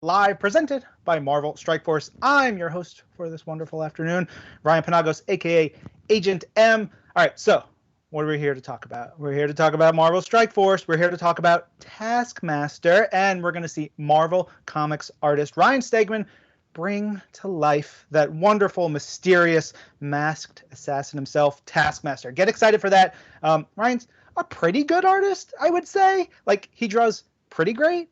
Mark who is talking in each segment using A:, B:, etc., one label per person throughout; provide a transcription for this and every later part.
A: live presented by Marvel Strike Force. I'm your host for this wonderful afternoon, Ryan Penagos, aka Agent M. All right, so what are we here to talk about? We're here to talk about Marvel Strike Force. We're here to talk about Taskmaster, and we're going to see Marvel Comics artist Ryan Stegman bring to life that wonderful, mysterious, masked assassin himself, Taskmaster. Get excited for that. Ryan's a pretty good artist, I would say. Like, he draws pretty great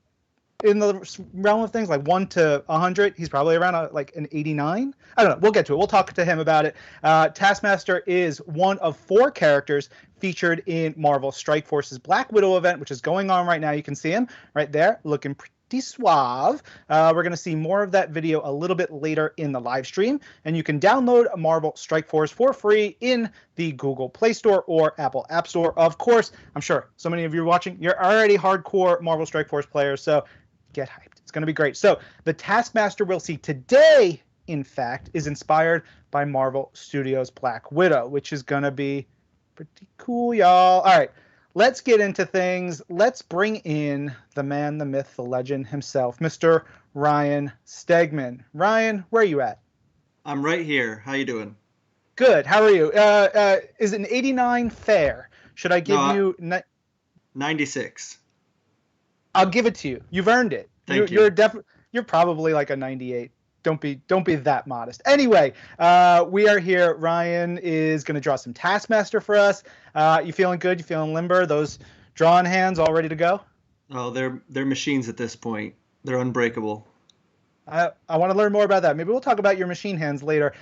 A: in the realm of things, like 1 to 100. He's probably around like an 89. I don't know. We'll get to it. We'll talk to him about it. Taskmaster is one of 4 characters featured in Marvel Strike Force's Black Widow event, which is going on right now. You can see him right there looking pretty suave. We're going to see more of that video a little bit later in the live stream, and you can download Marvel Strike Force for free in the Google Play Store or Apple App Store. Of course, I'm sure so many of you watching, you're already hardcore Marvel Strike Force players, so get hyped. It's going to be great. So the Taskmaster we'll see today, in fact, is inspired by Marvel Studios' Black Widow, which is going to be pretty cool, y'all. All right, let's get into things. Let's bring in the man, the myth, the legend himself, Mr. Ryan Stegman. Ryan, where are you at?
B: I'm right here. How you doing?
A: Good. How are you? Is an 89 fair? Should I give you
B: 96?
A: I'll give it to you. You've earned it.
B: Thank you.
A: You're probably like a 98. Don't be that modest. Anyway, we are here. Ryan is going to draw some Taskmaster for us. You feeling good? You feeling limber? Those drawing hands all ready to go?
B: Oh, they're machines at this point. They're unbreakable.
A: I want to learn more about that. Maybe we'll talk about your machine hands later.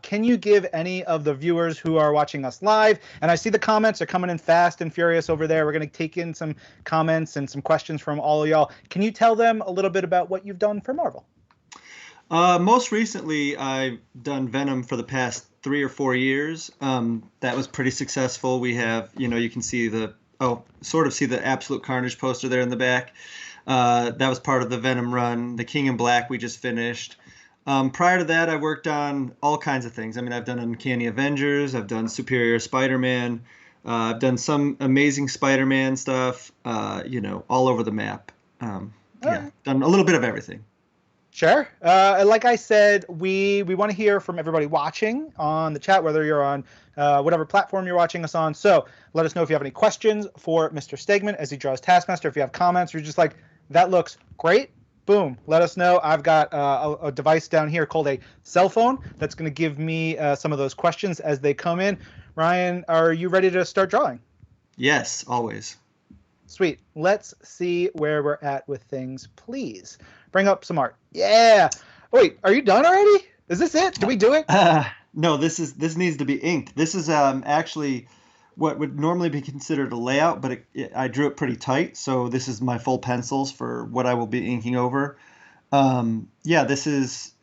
A: Can you give any of the viewers who are watching us live, and I see the comments are coming in fast and furious over there. We're going to take in some comments and some questions from all of y'all. Can you tell them a little bit about what you've done for Marvel?
B: Most recently, I've done Venom for the past 3 or 4 years. That was pretty successful. We have, you can see the Absolute Carnage poster there in the back. That was part of the Venom run. The King in Black we just finished. Prior to that, I worked on all kinds of things. I mean, I've done Uncanny Avengers. I've done Superior Spider-Man. I've done some Amazing Spider-Man stuff, all over the map. Done a little bit of everything.
A: Sure. Like I said, we want to hear from everybody watching on the chat, whether you're on whatever platform you're watching us on. So let us know if you have any questions for Mr. Stegman as he draws Taskmaster. If you have comments, or you're just like, that looks great, boom, let us know. I've got a device down here called a cell phone that's going to give me some of those questions as they come in. Ryan, are you ready to start drawing?
B: Yes, always.
A: Sweet. Let's see where we're at with things, please. Bring up some art. Yeah. Wait, are you done already? Is this it? Did we do it?
B: No, this needs to be inked. This is actually what would normally be considered a layout, but I drew it pretty tight. So this is my full pencils for what I will be inking over. This is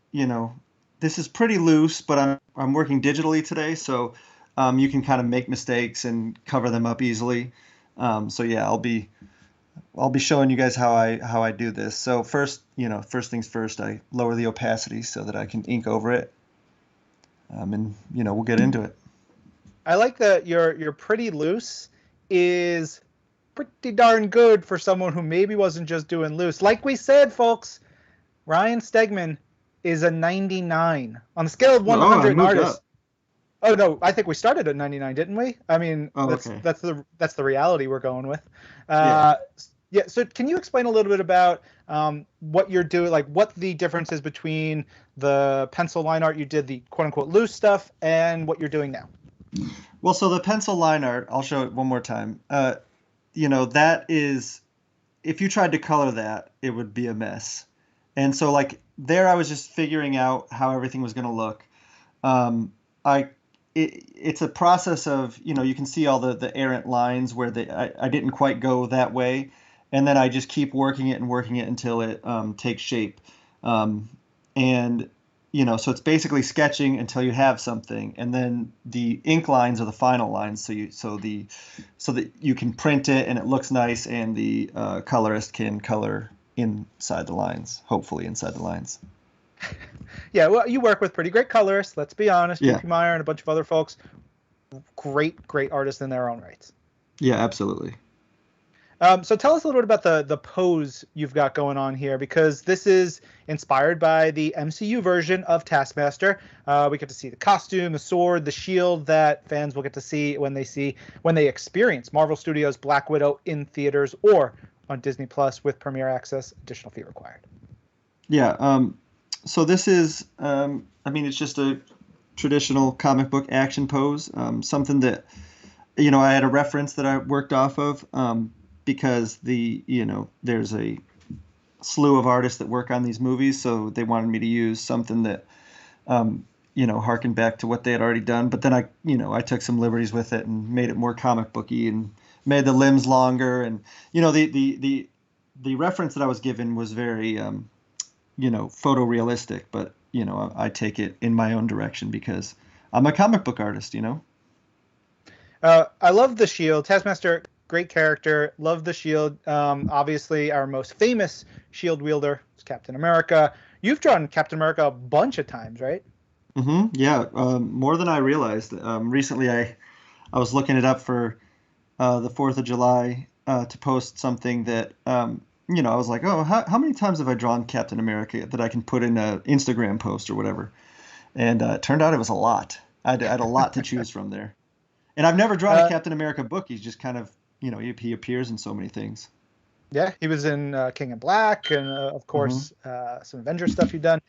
B: pretty loose, but I'm working digitally today, so you can kind of make mistakes and cover them up easily. I'll be showing you guys how I do this. So first things first, I lower the opacity so that I can ink over it. We'll get into it.
A: I like that your pretty loose is pretty darn good for someone who maybe wasn't just doing loose. Like we said, folks, Ryan Stegman is a 99 on the scale of 1 to 100 artists. Oh no, I think we started at 99, didn't we? I mean, that's the reality we're going with. So can you explain a little bit about what you're doing, like what the difference is between the pencil line art you did, the quote unquote loose stuff, and what you're doing now?
B: Well, so the pencil line art, I'll show it one more time. That is, if you tried to color that, it would be a mess. And so like there, I was just figuring out how everything was going to look. It's a process of, you can see all the errant lines where I didn't quite go that way. And then I just keep working it until it takes shape. So it's basically sketching until you have something, and then the ink lines are the final lines. So that you can print it and it looks nice, and the colorist can color inside the lines, hopefully inside the lines.
A: Yeah, well, you work with pretty great colorists. Let's be honest,
B: Yeah.
A: J.P. Meyer and a bunch of other folks, great artists in their own rights.
B: Yeah, absolutely.
A: So tell us a little bit about the pose you've got going on here, because this is inspired by the MCU version of Taskmaster. We get to see the costume, the sword, the shield that fans will get to see when they experience Marvel Studios' Black Widow in theaters or on Disney Plus with premiere access. Additional fee required.
B: Yeah. So this is, it's just a traditional comic book action pose. Something that, I had a reference that I worked off of. Because there's a slew of artists that work on these movies, so they wanted me to use something that, harkened back to what they had already done. But then I took some liberties with it and made it more comic booky and made the limbs longer. And, the reference that I was given was very, photorealistic, but, I take it in my own direction because I'm a comic book artist,
A: I love the shield. Taskmaster, great character. Love the shield. Obviously, our most famous shield wielder is Captain America. You've drawn Captain America a bunch of times, right?
B: Mm-hmm. Yeah, more than I realized. Recently, I was looking it up for the 4th of July to post something that, I was like, oh, how many times have I drawn Captain America that I can put in an Instagram post or whatever? And it turned out it was a lot. I had a lot to choose from there. And I've never drawn a Captain America book. He's just kind of, he appears in so many things.
A: Yeah, he was in King in Black, and of course, some Avengers stuff you've done.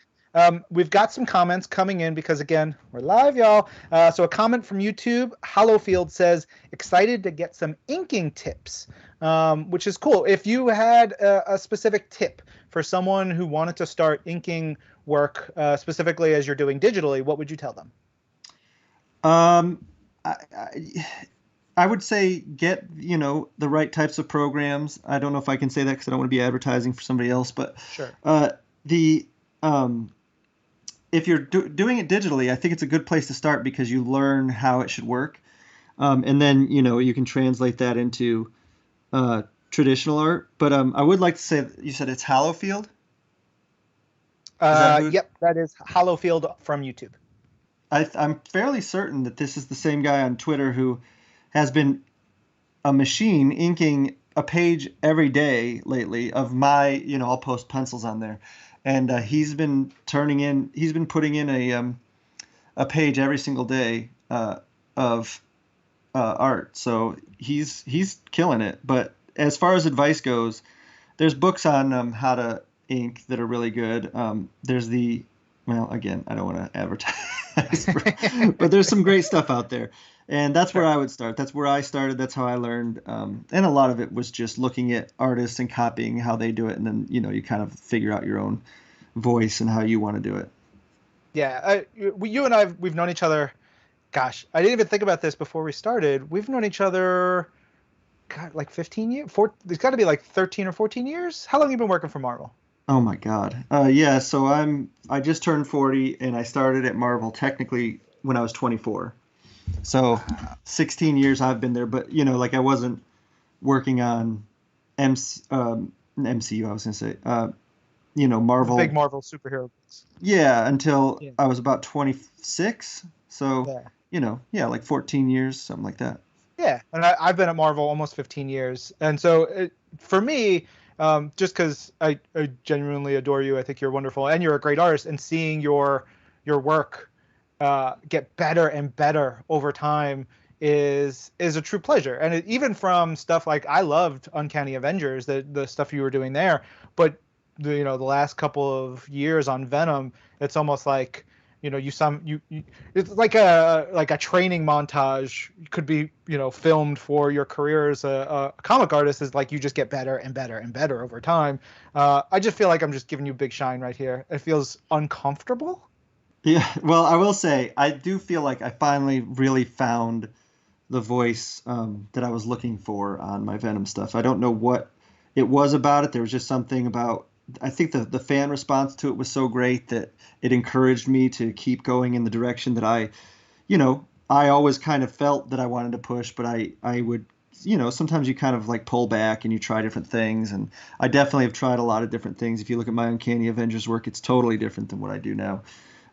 A: We've got some comments coming in because, again, we're live, y'all. So a comment from YouTube, Hollowfield says, excited to get some inking tips, which is cool. If you had a specific tip for someone who wanted to start inking work, specifically as you're doing digitally, what would you tell them?
B: I would say get, the right types of programs. I don't know if I can say that because I don't want to be advertising for somebody else, but
A: sure.
B: If you're doing it digitally, I think it's a good place to start because you learn how it should work. And then, you can translate that into traditional art. But I would like to say, you said it's Hollowfield?
A: Yep, that is Hollowfield from YouTube.
B: I'm fairly certain that this is the same guy on Twitter who has been a machine inking a page every day lately of my, I'll post pencils on there. And he's been putting in a page every single day of art. So he's killing it. But as far as advice goes, there's books on how to ink that are really good. There's again, I don't want to advertise, but there's some great stuff out there. And that's where I would start. That's where I started. That's how I learned. And a lot of it was just looking at artists and copying how they do it. And then, you kind of figure out your own voice and how you want to do it.
A: Yeah. You and we've known each other. Gosh, I didn't even think about this before we started. We've known each other, God, like 15 years. It's got to be like 13 or 14 years. How long have you been working for Marvel?
B: Oh my God. Yeah. So I just turned 40 and I started at Marvel technically when I was 24. So 16 years I've been there, but I wasn't working on MCU, I was going to say, Marvel.
A: Big Marvel superhero books.
B: Yeah, until I was about 26. So, like 14 years, something like that.
A: Yeah, and I've been at Marvel almost 15 years. And so for me, just because I genuinely adore you, I think you're wonderful and you're a great artist, and seeing your work get better and better over time is a true pleasure. And even from stuff like, I loved Uncanny Avengers, the stuff you were doing there, but the last couple of years on Venom, it's almost like it's like a training montage could be filmed for your career as a comic artist. Is like you just get better and better and better over time. I just feel like I'm just giving you big shine right here. It feels uncomfortable.
B: Yeah, well, I will say I do feel like I finally really found the voice that I was looking for on my Venom stuff. I don't know what it was about it. There was just something about, I think the fan response to it was so great that it encouraged me to keep going in the direction that I always kind of felt that I wanted to push, but I would, sometimes you kind of like pull back and you try different things. And I definitely have tried a lot of different things. If you look at my Uncanny Avengers work, it's totally different than what I do now.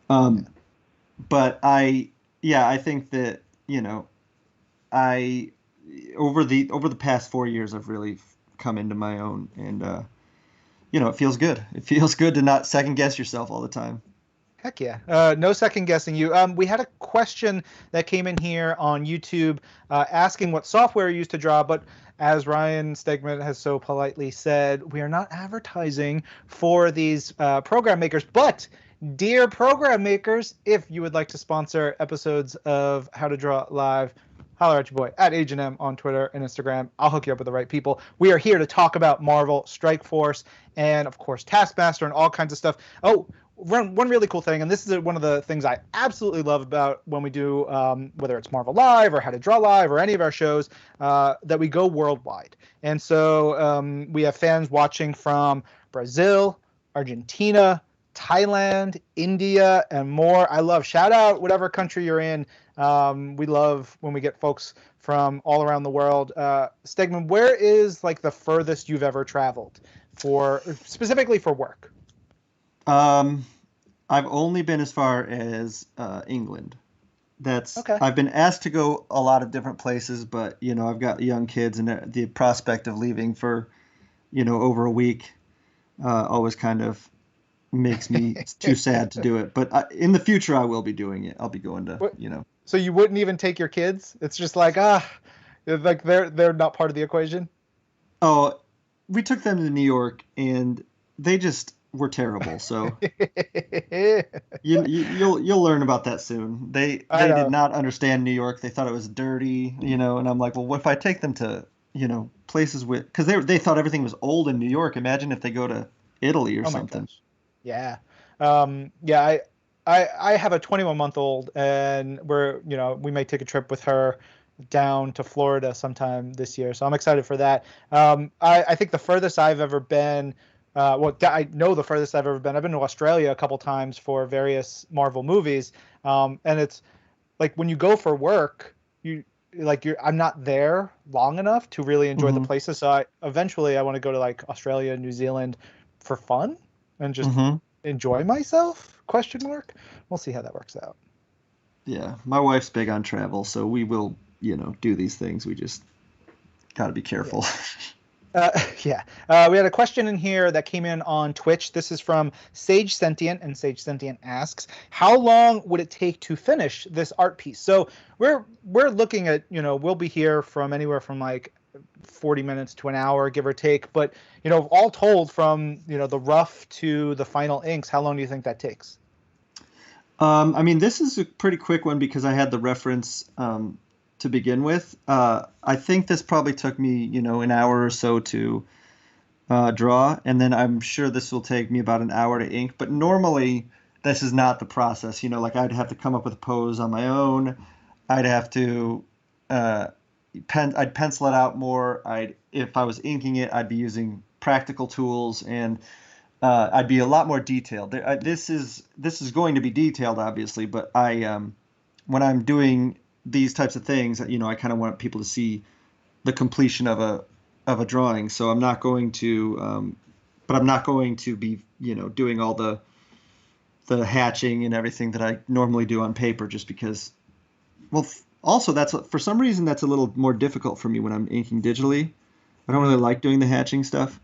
B: But I think that, over the past 4 years, I've really come into my own, and it feels good. It feels good to not second guess yourself all the time.
A: Heck yeah. No second guessing you. We had a question that came in here on YouTube asking what software you used to draw, but as Ryan Stegman has so politely said, we are not advertising for these program makers. But, dear program makers, if you would like to sponsor episodes of How to Draw Live, holler at your boy at Agent M on Twitter and Instagram. I'll hook you up with the right people. We are here to talk about Marvel, Strike Force, and of course Taskmaster and all kinds of stuff. Oh, one really cool thing, and this is one of the things I absolutely love about when we do, whether it's Marvel Live or How to Draw Live or any of our shows, that we go worldwide. And so we have fans watching from Brazil, Argentina, Thailand, India, and more. I love, shout out whatever country you're in. We love when we get folks from all around the world. Stegman, where is like the furthest you've ever traveled specifically for work?
B: I've only been as far as England. That's
A: okay.
B: I've been asked to go a lot of different places, but I've got young kids, and the prospect of leaving for over a week always kind of makes me too sad to do it. But in the future, I will be doing it. I'll be going to
A: So you wouldn't even take your kids? It's just like like they're not part of the equation.
B: Oh, we took them to New York, and they just were terrible. So you'll learn about that soon. They did not understand New York. They thought it was dirty, and I'm like, well, what if I take them to places because they thought everything was old in New York. Imagine if they go to Italy or something.
A: Gosh. Yeah. Yeah. I have a 21-month-old, and we may take a trip with her down to Florida sometime this year. So I'm excited for that. I think the furthest I've ever been, I know the furthest I've ever been. I've been to Australia a couple times for various Marvel movies. And it's like when you go for work, I'm not there long enough to really enjoy the places. So eventually I want to go to like Australia, New Zealand for fun and just enjoy myself? ? We'll see how that works out.
B: Yeah, my wife's big on travel, so we will, do these things. We just got to be careful.
A: Yeah. We had a question in here that came in on Twitch. This is from Sage Sentient, and Sage Sentient asks, how long would it take to finish this art piece? So we're looking at, we'll be here from anywhere from like 40 minutes to an hour, give or take. But, all told from, the rough to the final inks, how long do you think that takes?
B: This is a pretty quick one because I had the reference to begin with. I think this probably took me, an hour or so to draw, and then I'm sure this will take me about an hour to ink. But normally, this is not the process. Like I'd have to come up with a pose on my own. I'd have to I'd pencil it out more. If I was inking it, I'd be using practical tools, and I'd be a lot more detailed. This is going to be detailed, obviously, but when I'm doing these types of things, I kind of want people to see the completion of a drawing. So I'm not going to, but I'm not going to be, doing all the hatching and everything that I normally do on paper, just because. Well, also for some reason that's a little more difficult for me when I'm inking digitally. I don't really like doing the hatching stuff.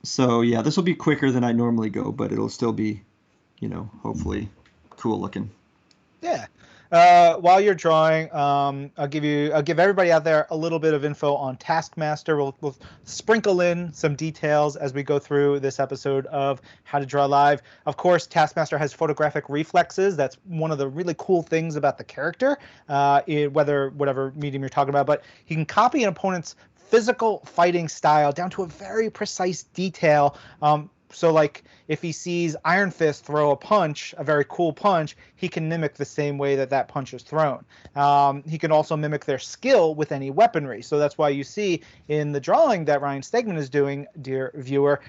B: So yeah, this will be quicker than I normally go, but it'll still be, hopefully cool looking.
A: Yeah. While you're drawing, I'll give everybody out there a little bit of info on Taskmaster. We'll sprinkle in some details as we go through this episode of How to Draw Live. Of course, Taskmaster has photographic reflexes. That's one of the really cool things about the character, whatever medium you're talking about. But he can copy an opponent's physical fighting style down to a very precise detail. So like if he sees Iron Fist throw a punch, a very cool punch, he can mimic the same way that punch is thrown. He can also mimic their skill with any weaponry. So that's why you see in the drawing that Ryan Stegman is doing, dear viewer,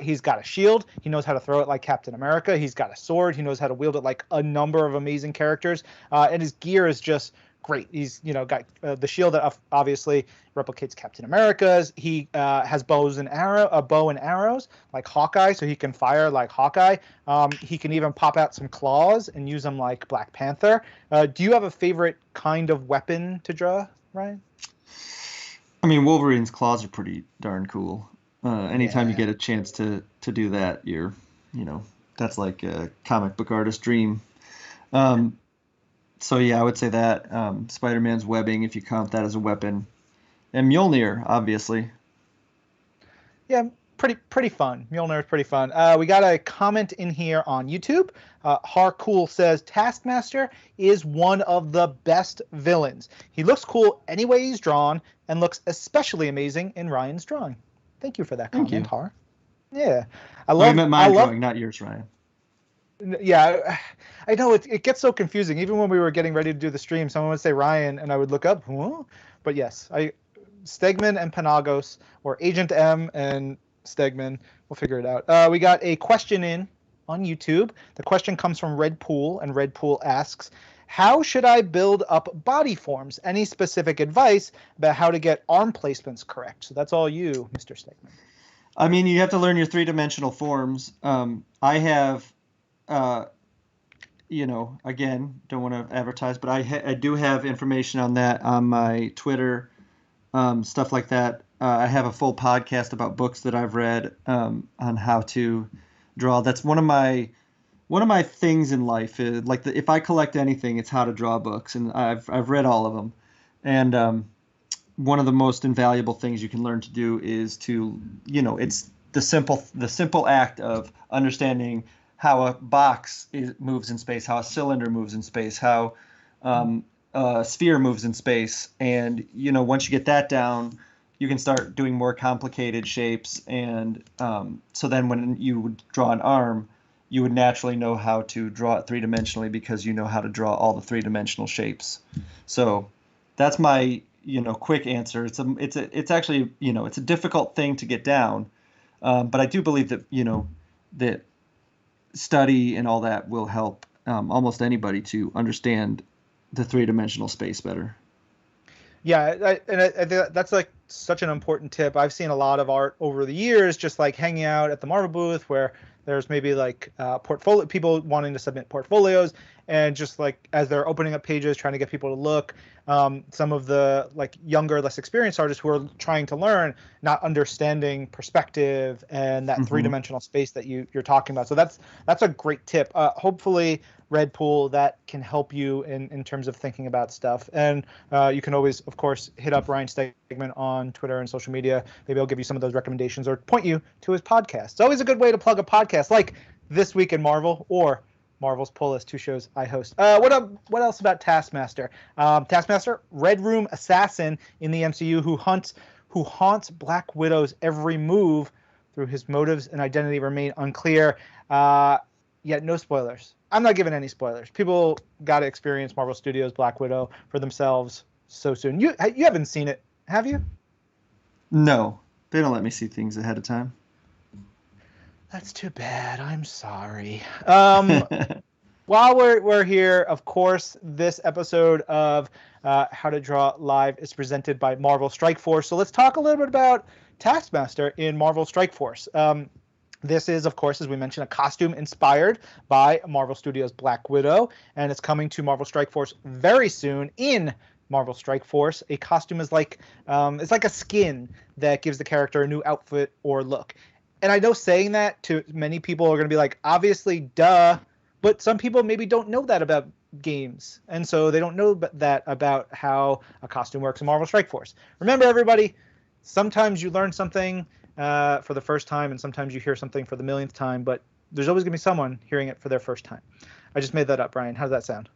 A: he's got a shield. He knows how to throw it like Captain America. He's got a sword. He knows how to wield it like a number of amazing characters. And his gear is just great. He's got the shield that obviously replicates Captain America's. He has bow and arrows like Hawkeye, so he can fire like Hawkeye. He can even pop out some claws and use them like Black Panther. Do you have a favorite kind of weapon to draw, Ryan?
B: I mean, Wolverine's claws are pretty darn cool. Anytime you
A: Yeah.
B: get a chance to do that, you know, that's like a comic book artist dream. Um, so yeah, I would say that Spider-Man's webbing, if you count that as a weapon, and Mjolnir, obviously.
A: Yeah, pretty fun. Mjolnir is pretty fun. We got a comment in here on YouTube. Harcool says Taskmaster is one of the best villains. He looks cool any way he's drawn and looks especially amazing in Ryan's drawing. Thank you for that
B: Thank
A: comment,
B: you.
A: Har. Yeah,
B: Oh, you meant
A: I
B: mine
A: love.
B: drawing, not yours, Ryan.
A: Yeah, I know it gets so confusing. Even when we were getting ready to do the stream, someone would say Ryan, and I would look up, huh? But yes, I Stegman and Penagos, or Agent M and Stegman. We'll figure it out. We got a question in on YouTube. The question comes from Red Pool, and Red Pool asks, "How should I build up body forms? Any specific advice about how to get arm placements correct?" So that's all you, Mr. Stegman.
B: I mean, you have to learn your three-dimensional forms. I have, uh, again, don't want to advertise, but I do have information on that on my Twitter, stuff like that. I have a full podcast about books that I've read on how to draw. That's one of my things in life. Like if I collect anything, it's how to draw books, and I've read all of them. And one of the most invaluable things you can learn to do is to, it's the simple act of understanding how a box moves in space, how a cylinder moves in space, how a sphere moves in space, and once you get that down, you can start doing more complicated shapes, and so then when you would draw an arm, you would naturally know how to draw it three-dimensionally because you know how to draw all the three-dimensional shapes. So that's my quick answer. It's actually it's a difficult thing to get down, but I do believe that that study and all that will help almost anybody to understand the three-dimensional space better.
A: Yeah, I think that's like such an important tip. I've seen a lot of art over the years, just like hanging out at the Marvel booth, where there's maybe like portfolio people wanting to submit portfolios, and just like as they're opening up pages, trying to get people to look. Some of the like younger, less experienced artists who are trying to learn, not understanding perspective and that
B: Hmm.
A: three-dimensional space that you're talking about. So that's a great tip. Hopefully, Red Pool, that can help you in terms of thinking about stuff. And you can always, of course, hit up Ryan Stegman on Twitter and social media. Maybe I'll give you some of those recommendations or point you to his podcast. It's always a good way to plug a podcast like This Week in Marvel or Marvel's Pull List, two shows I host. What else about Taskmaster? Taskmaster, Red Room assassin in the MCU who haunts Black Widow's every move, through his motives and identity remain unclear. Yet no spoilers. I'm not giving any spoilers. People got to experience Marvel Studios' Black Widow for themselves so soon. You haven't seen it, have you?
B: No, they don't let me see things ahead of time.
A: That's too bad. I'm sorry. While we're here, of course, this episode of How to Draw Live is presented by Marvel Strike Force. So let's talk a little bit about Taskmaster in Marvel Strike Force. This is, of course, as we mentioned, a costume inspired by Marvel Studios' Black Widow, and it's coming to Marvel Strike Force very soon. In Marvel Strike Force, a costume is like it's like a skin that gives the character a new outfit or look. And I know saying that to many people are going to be like, obviously, duh. But some people maybe don't know that about games, and so they don't know that about how a costume works in Marvel Strike Force. Remember, everybody, sometimes you learn something for the first time, and sometimes you hear something for the millionth time, but there's always going to be someone hearing it for their first time. I just made that up, Brian. How does that sound?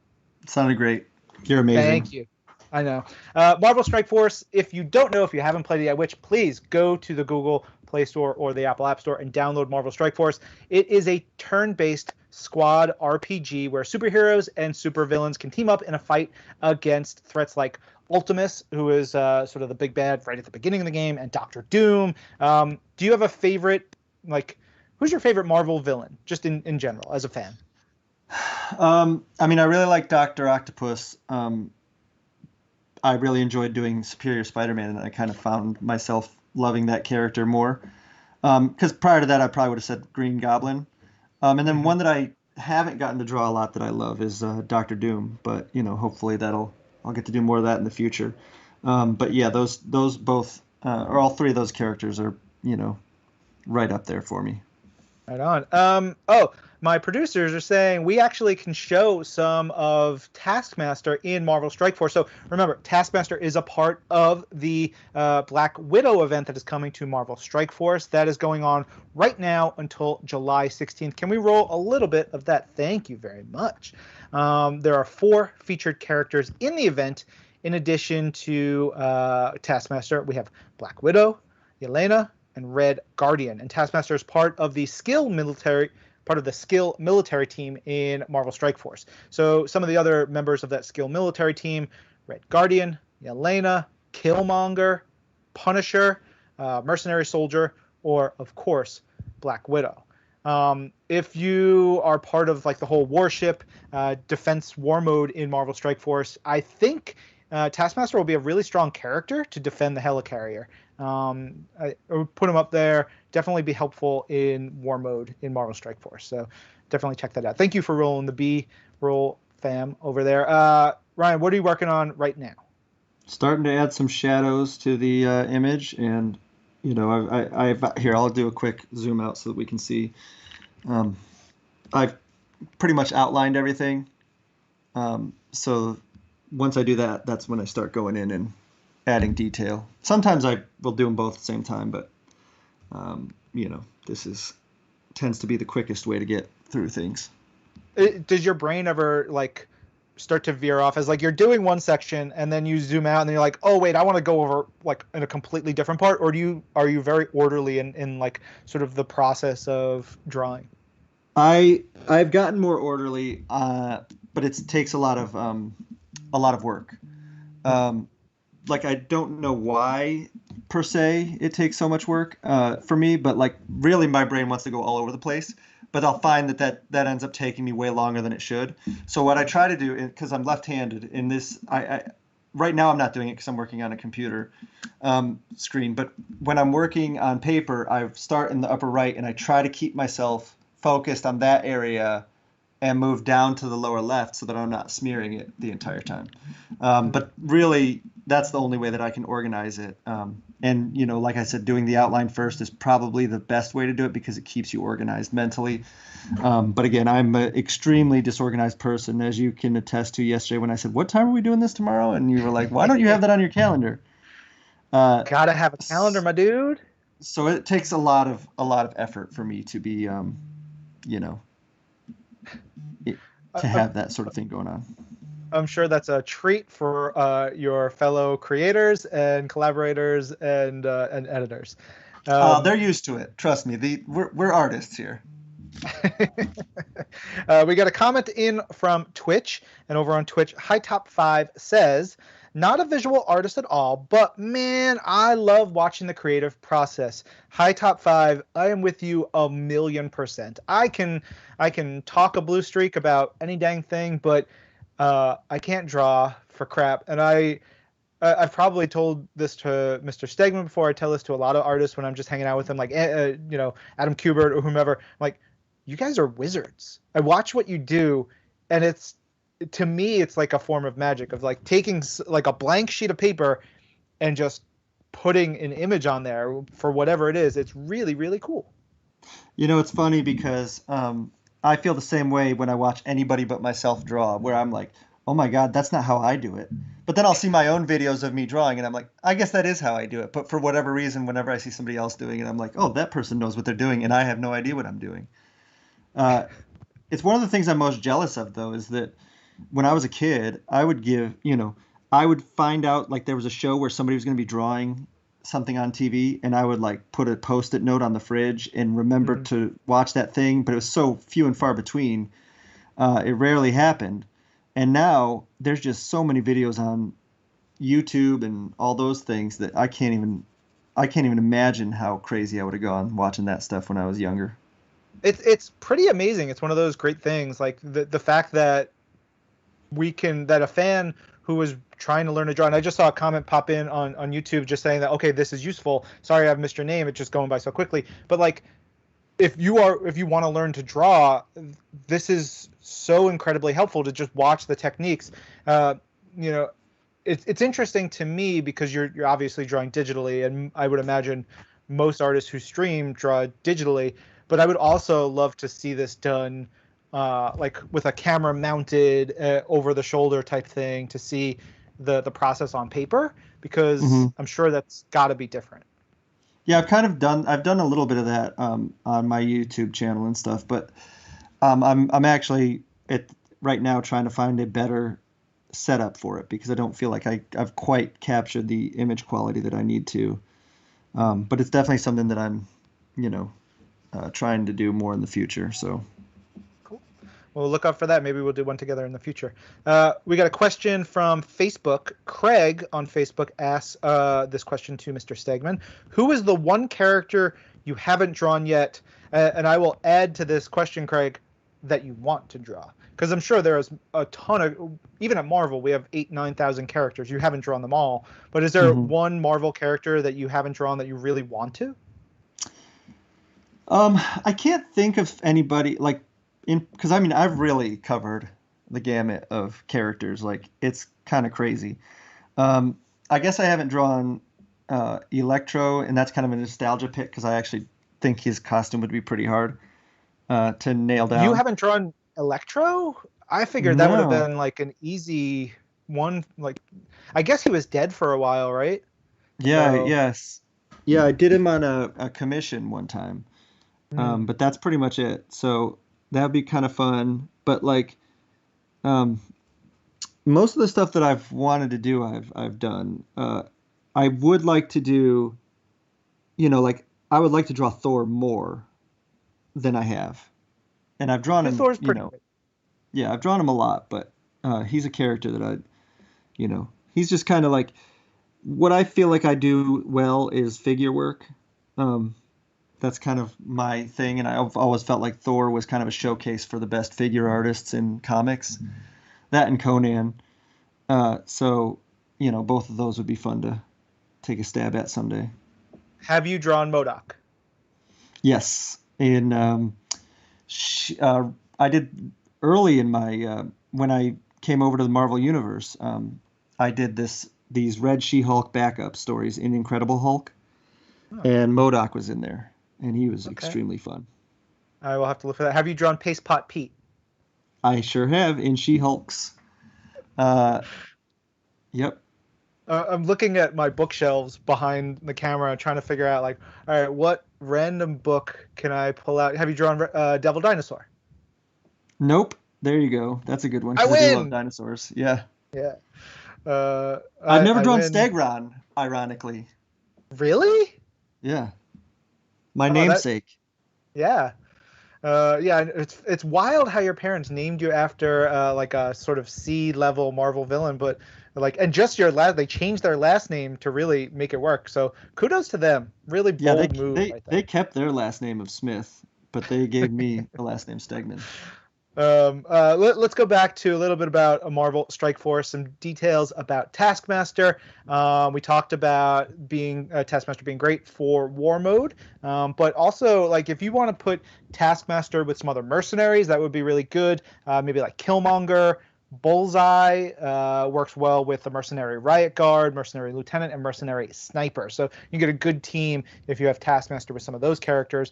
B: Sounded great. You're amazing.
A: Thank you. I know. Marvel Strike Force, if you don't know, if you haven't played it yet, which please go to the Google Play Store or the Apple App Store and download Marvel Strike Force. It is a turn-based squad RPG where superheroes and supervillains can team up in a fight against threats like Ultimus, who is sort of the big bad right at the beginning of the game, and Doctor Doom. Do you have a favorite, like, who's your favorite Marvel villain, just in general, as a fan?
B: I mean, I really like Doctor Octopus. I really enjoyed doing Superior Spider-Man, and I kind of found myself loving that character more. Because prior to that, I probably would have said Green Goblin. And then one that I haven't gotten to draw a lot that I love is Doctor Doom. But hopefully I'll get to do more of that in the future. But yeah, those both or all three of those characters are right up there for me.
A: Right on. Oh, my producers are saying we actually can show some of Taskmaster in Marvel Strike Force. So remember, Taskmaster is a part of the Black Widow event that is coming to Marvel Strike Force. That is going on right now until July 16th. Can we roll a little bit of that? Thank you very much. There are 4 featured characters in the event. In addition to Taskmaster, we have Black Widow, Yelena, and Red Guardian. And Taskmaster is part of the skill military team in Marvel Strike Force. So some of the other members of that skill military team: Red Guardian, Yelena, Killmonger, Punisher, Mercenary Soldier, or of course Black Widow. If you are part of like the whole warship defense war mode in Marvel Strike Force, I think Taskmaster will be a really strong character to defend the helicarrier. I would put him up there. Definitely be helpful in war mode in Marvel Strike Force. So definitely check that out. Thank you for rolling the B roll, fam, over there. Ryan, what are you working on right now?
B: Starting to add some shadows to the image, and I've here. I'll do a quick zoom out so that we can see. I've pretty much outlined everything. So once I do that, that's when I start going in and adding detail. Sometimes I will do them both at the same time, but this tends to be the quickest way to get through things.
A: Does your brain ever like start to veer off as like you're doing one section and then you zoom out and then you're like, oh wait, I want to go over like in a completely different part? Or are you very orderly in like sort of the process of drawing?
B: I've gotten more orderly, but it takes a lot of work. Like I don't know why per se it takes so much work for me, but like really my brain wants to go all over the place. But I'll find that ends up taking me way longer than it should. So what I try to do, because I'm left-handed in this, I right now I'm not doing it because I'm working on a computer screen. But when I'm working on paper, I start in the upper right and I try to keep myself focused on that area and move down to the lower left so that I'm not smearing it the entire time. But really, that's the only way that I can organize it. And, like I said, doing the outline first is probably the best way to do it because it keeps you organized mentally. But again, I'm an extremely disorganized person, as you can attest to yesterday when I said, what time are we doing this tomorrow? And you were like, why don't you have that on your calendar?
A: Gotta have a calendar, my dude.
B: So it takes a lot of effort for me to be, to have that sort of thing going on.
A: I'm sure that's a treat for your fellow creators and collaborators and editors.
B: They're used to it. Trust me. We're artists here.
A: We got a comment in from Twitch, and over on Twitch, High Top 5 says, not a visual artist at all, but man, I love watching the creative process. High Top 5, I am with you 1,000,000%. I can talk a blue streak about any dang thing, but I can't draw for crap. And I've probably told this to Mr. Stegman before. I tell this to a lot of artists when I'm just hanging out with them, like Adam Kubert or whomever. I'm like, you guys are wizards. I watch what you do, and to me, it's like a form of magic of like taking like a blank sheet of paper and just putting an image on there for whatever it is. It's really, really cool.
B: It's funny because I feel the same way when I watch anybody but myself draw, where I'm like, oh my God, that's not how I do it. But then I'll see my own videos of me drawing and I'm like, I guess that is how I do it. But for whatever reason, whenever I see somebody else doing it, I'm like, oh, that person knows what they're doing and I have no idea what I'm doing. It's one of the things I'm most jealous of, though, is that when I was a kid, I would find out like there was a show where somebody was going to be drawing something on TV, and I would like put a Post-it note on the fridge and remember to watch that thing, but it was so few and far between. It rarely happened. And now there's just so many videos on YouTube and all those things that I can't even imagine how crazy I would have gone watching that stuff when I was younger.
A: It's pretty amazing. It's one of those great things, like the fact that that a fan who was trying to learn to draw, and I just saw a comment pop in on YouTube just saying that, okay, this is useful. Sorry, I've missed your name. It's just going by so quickly. But like, if you want to learn to draw, this is so incredibly helpful to just watch the techniques. it's interesting to me because you're obviously drawing digitally, and I would imagine most artists who stream draw digitally. But I would also love to see this done, like with a camera mounted over the shoulder type thing to see the process on paper, because I'm sure that's got to be different.
B: Yeah, I've done a little bit of that on my YouTube channel and stuff, but I'm actually right now trying to find a better setup for it because I don't feel like I've quite captured the image quality that I need to. But it's definitely something that I'm, trying to do more in the future. So.
A: Cool. Well, look out for that. Maybe we'll do one together in the future. We got a question from Facebook. Craig on Facebook asks this question to Mr. Stegman. Who is the one character you haven't drawn yet? And I will add to this question, Craig, that you want to draw. Because I'm sure there is a ton of, even at Marvel, we have 9,000 characters. You haven't drawn them all. But is there one Marvel character that you haven't drawn that you really want to?
B: I can't think of anybody because I've really covered the gamut of characters. Like, it's kind of crazy. I guess I haven't drawn Electro, and that's kind of a nostalgia pick because I actually think his costume would be pretty hard to nail down.
A: You haven't drawn Electro? I figured that would have been like an easy one. Like, I guess he was dead for a while, right?
B: Yeah, yes. Yeah, I did him on a commission one time. But that's pretty much it. So that'd be kind of fun. But most of the stuff that I've wanted to do, I've done. I would like to do, I would like to draw Thor more than I have. And I've drawn him,
A: Thor's pretty good.
B: Yeah, I've drawn him a lot, but he's a character that he's just kind of like, what I feel like I do well is figure work. That's kind of my thing, and I've always felt like Thor was kind of a showcase for the best figure artists in comics. That and Conan. So, both of those would be fun to take a stab at someday.
A: Have you drawn MODOK?
B: Yes. I did early in my when I came over to the Marvel Universe. I did these Red She-Hulk backup stories in Incredible Hulk, and MODOK was in there, and he was extremely fun.
A: I will have to look for that. Have you drawn Paste Pot Pete?
B: I sure have in She-Hulks. Yep.
A: I'm looking at my bookshelves behind the camera, trying to figure out, all right, what random book can I pull out? Have you drawn Devil Dinosaur?
B: Nope. There you go. That's a good one.
A: I win.
B: I do love dinosaurs. Yeah.
A: Yeah.
B: I've never drawn Stegman, ironically.
A: Really?
B: Yeah. My namesake.
A: Yeah. It's wild how your parents named you after a sort of C-level Marvel villain, but and just they changed their last name to really make it work. So kudos to them. Really bold move.
B: They kept their last name of Smith, but they gave me the last name Stegman.
A: Let's go back to a little bit about a Marvel Strike Force, some details about Taskmaster. We talked about Taskmaster being great for war mode, but also if you want to put Taskmaster with some other mercenaries, that would be really good. Maybe like Killmonger. Bullseye works well with the Mercenary Riot Guard, Mercenary Lieutenant, and Mercenary Sniper. So you get a good team if you have Taskmaster with some of those characters.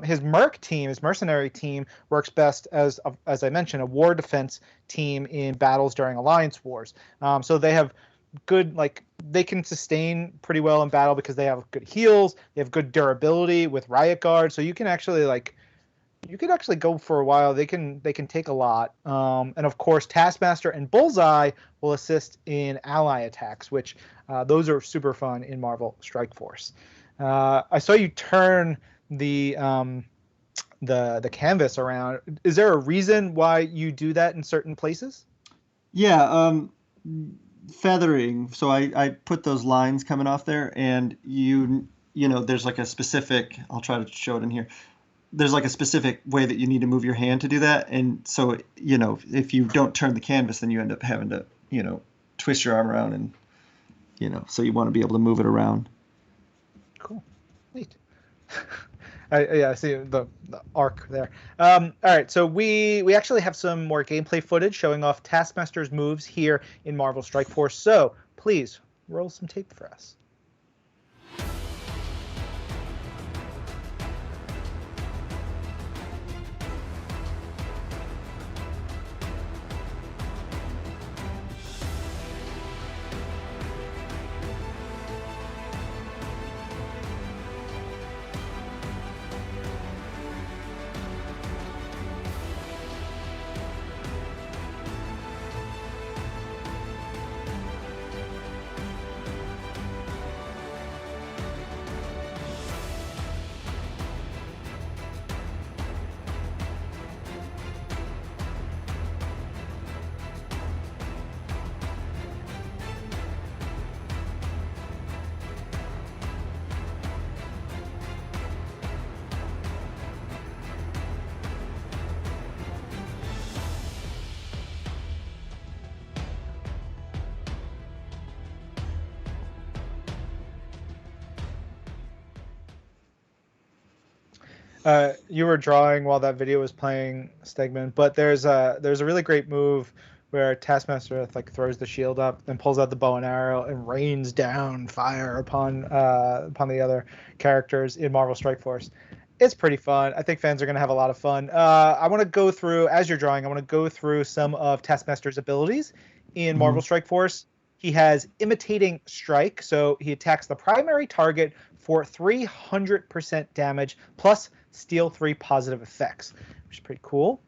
A: His Mercenary team, works best as I mentioned, a war defense team in battles during Alliance wars. So they have good, they can sustain pretty well in battle because they have good heals, they have good durability with Riot Guard. So you can actually you could actually go for a while. They can take a lot. And of course, Taskmaster and Bullseye will assist in ally attacks, which those are super fun in Marvel Strike Force. I saw you turn the canvas around. Is there a reason why you do that in certain places?
B: Yeah, feathering. So I put those lines coming off there, and there's a specific. I'll try to show it in here. There's a specific way that you need to move your hand to do that. And so, if you don't turn the canvas, then you end up having to, twist your arm around and, so you want to be able to move it around.
A: Cool. Neat. I see the arc there. All right. So we actually have some more gameplay footage showing off Taskmaster's moves here in Marvel Strike Force. So please roll some tape for us. You were drawing while that video was playing, Stegman, but there's a really great move where Taskmaster like throws the shield up and pulls out the bow and arrow and rains down fire upon the other characters in Marvel Strike Force. It's pretty fun. I think fans are going to have a lot of fun. I want to go through, as you're drawing, I want to go through some of Taskmaster's abilities in Marvel Strike Force. He has Imitating Strike, so he attacks the primary target for 300% damage plus steal 3 positive effects, which is pretty cool.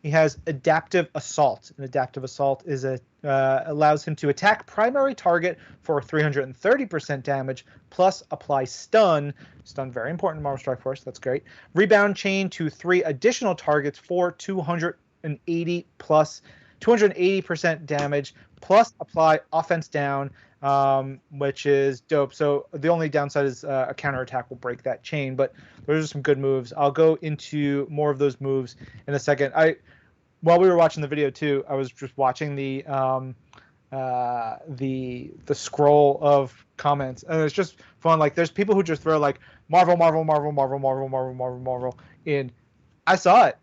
A: He has Adaptive Assault. An Adaptive Assault is allows him to attack primary target for 330% damage plus apply stun. Stun, very important in Marvel Strike Force. That's great. Rebound Chain to 3 additional targets for 280% damage plus apply offense down, which is dope. So the only downside is a counterattack will break that chain, but those are some good moves. I'll go into more of those moves in a second. While we were watching the video too, I was just watching the scroll of comments, and it's just fun. Like there's people who just throw like Marvel in. I saw it.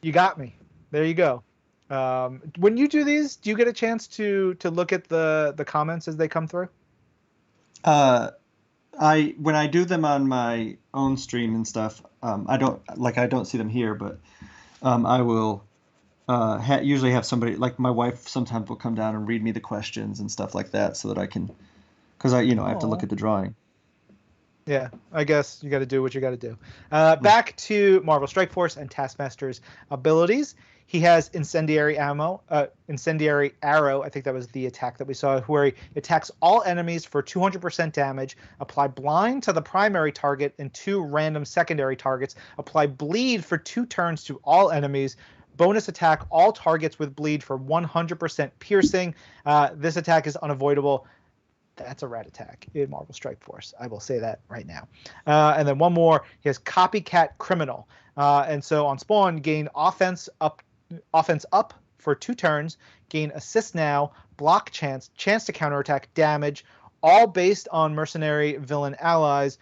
A: You got me. There you go. When you do these, do you get a chance to look at the comments as they come through?
B: When I do them on my own stream and stuff, I don't see them here, but I will usually have somebody, like my wife sometimes will come down and read me the questions and stuff like that, so that I can, because I have to look at the drawing.
A: Yeah, I guess you got to do what you got to do. Back to Marvel Strike Force and Taskmaster's abilities. He has Incendiary Arrow. I think that was the attack that we saw, where he attacks all enemies for 200% damage, apply blind to the primary target and 2 random secondary targets, apply bleed for 2 turns to all enemies, bonus attack all targets with bleed for 100% piercing. This attack is unavoidable. That's a rad attack in Marvel Strike Force. I will say that right now. And then one more. He has Copycat Criminal. And so on spawn, gain offense up for 2 turns, gain assist now, block chance to counterattack, damage, all based on mercenary allies,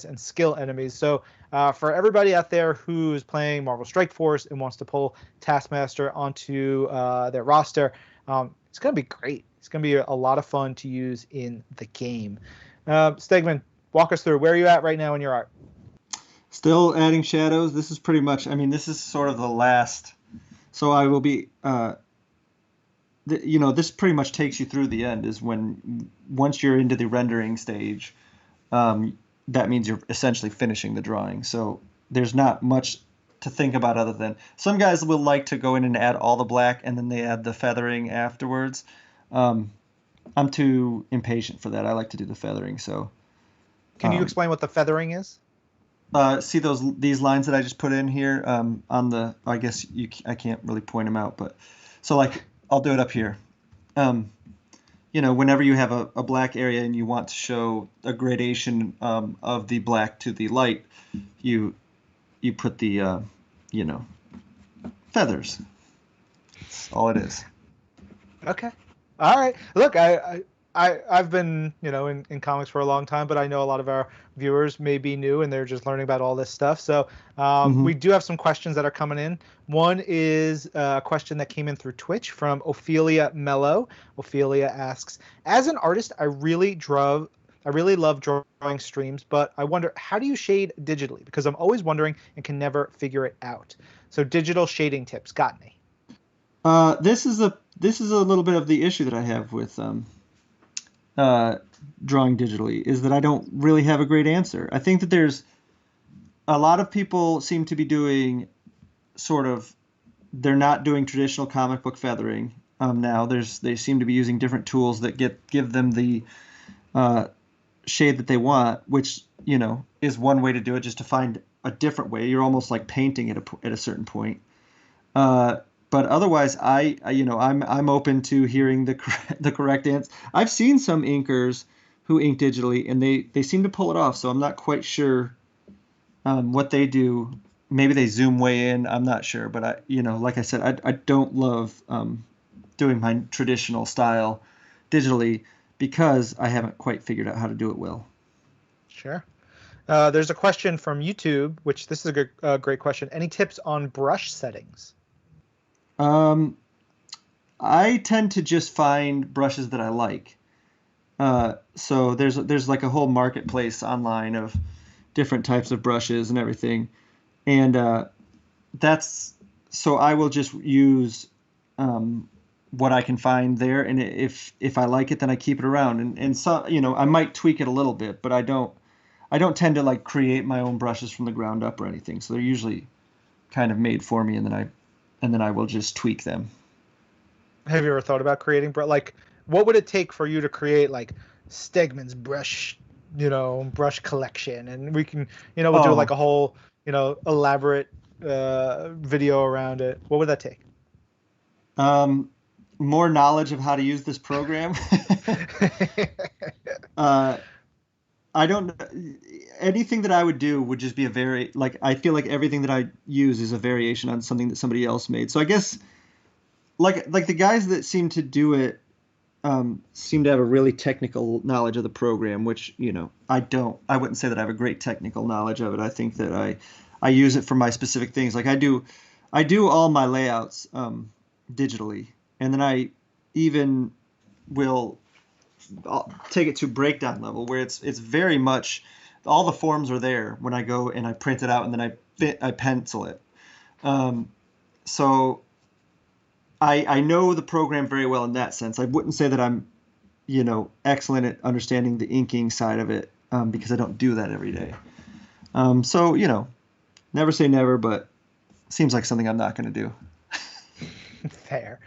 A: and skill enemies. So for everybody out there who's playing Marvel Strike Force and wants to pull Taskmaster onto their roster, it's going to be great. It's going to be a lot of fun to use in the game. Stegman, walk us through. Where are you at right now in your art?
B: Still adding shadows. This is pretty much, this is sort of the last. So I will be, this pretty much takes you through the end, is once you're into the rendering stage, that means you're essentially finishing the drawing. So there's not much to think about other than, some guys will like to go in and add all the black and then they add the feathering afterwards. I'm too impatient for that. I like to do the feathering. So
A: can you explain what the feathering is?
B: See these lines that I just put in here on the, I guess I can't really point them out, but so like I'll do it up here. Whenever you have a black area and you want to show a gradation of the black to the light, you put the feathers. That's all it is.
A: Okay. All right. Look, I've been, in comics for a long time, but I know a lot of our viewers may be new and they're just learning about all this stuff. So we do have some questions that are coming in. One is a question that came in through Twitch from Ophelia Mello. Ophelia asks, as an artist, I really love drawing streams, but I wonder, how do you shade digitally? Because I'm always wondering and can never figure it out. So digital shading tips, got me.
B: This is a little bit of the issue that I have with drawing digitally, is that I don't really have a great answer. I think that there's a lot of people seem to be doing they're not doing traditional comic book feathering now. They seem to be using different tools that give them the shade that they want, which is one way to do it, just to find a different way. You're almost like painting at a certain point. But otherwise, I'm open to hearing the correct answer. I've seen some inkers who ink digitally, and they seem to pull it off. So I'm not quite sure what they do. Maybe they zoom way in. I'm not sure, but like I said, I don't love doing my traditional style digitally because I haven't quite figured out how to do it well.
A: Sure. There's a question from YouTube, which this is a great question. Any tips on brush settings?
B: I tend to just find brushes that I like. So there's like a whole marketplace online of different types of brushes and everything. And so I will just use what I can find there. And if I like it, then I keep it around. And so, I might tweak it a little bit, but I don't tend to like create my own brushes from the ground up or anything. So they're usually kind of made for me, and then I will just tweak them.
A: Have you ever thought about creating, like, what would it take for you to create like Stegman's brush collection? And we can, we'll do like a whole, elaborate video around it. What would that take?
B: More knowledge of how to use this program. I don't. Anything that I would do would just be I feel like everything that I use is a variation on something that somebody else made. So I guess, like the guys that seem to do it, seem to have a really technical knowledge of the program, which I don't. I wouldn't say that I have a great technical knowledge of it. I think that I use it for my specific things. Like I do all my layouts digitally, and then I even will. I'll take it to breakdown level where it's very much all the forms are there when I go and I print it out, and then I pencil it. So I know the program very well in that sense. I wouldn't say that I'm excellent at understanding the inking side of it because I don't do that every day. So never say never, but it seems like something I'm not going to do.
A: Fair.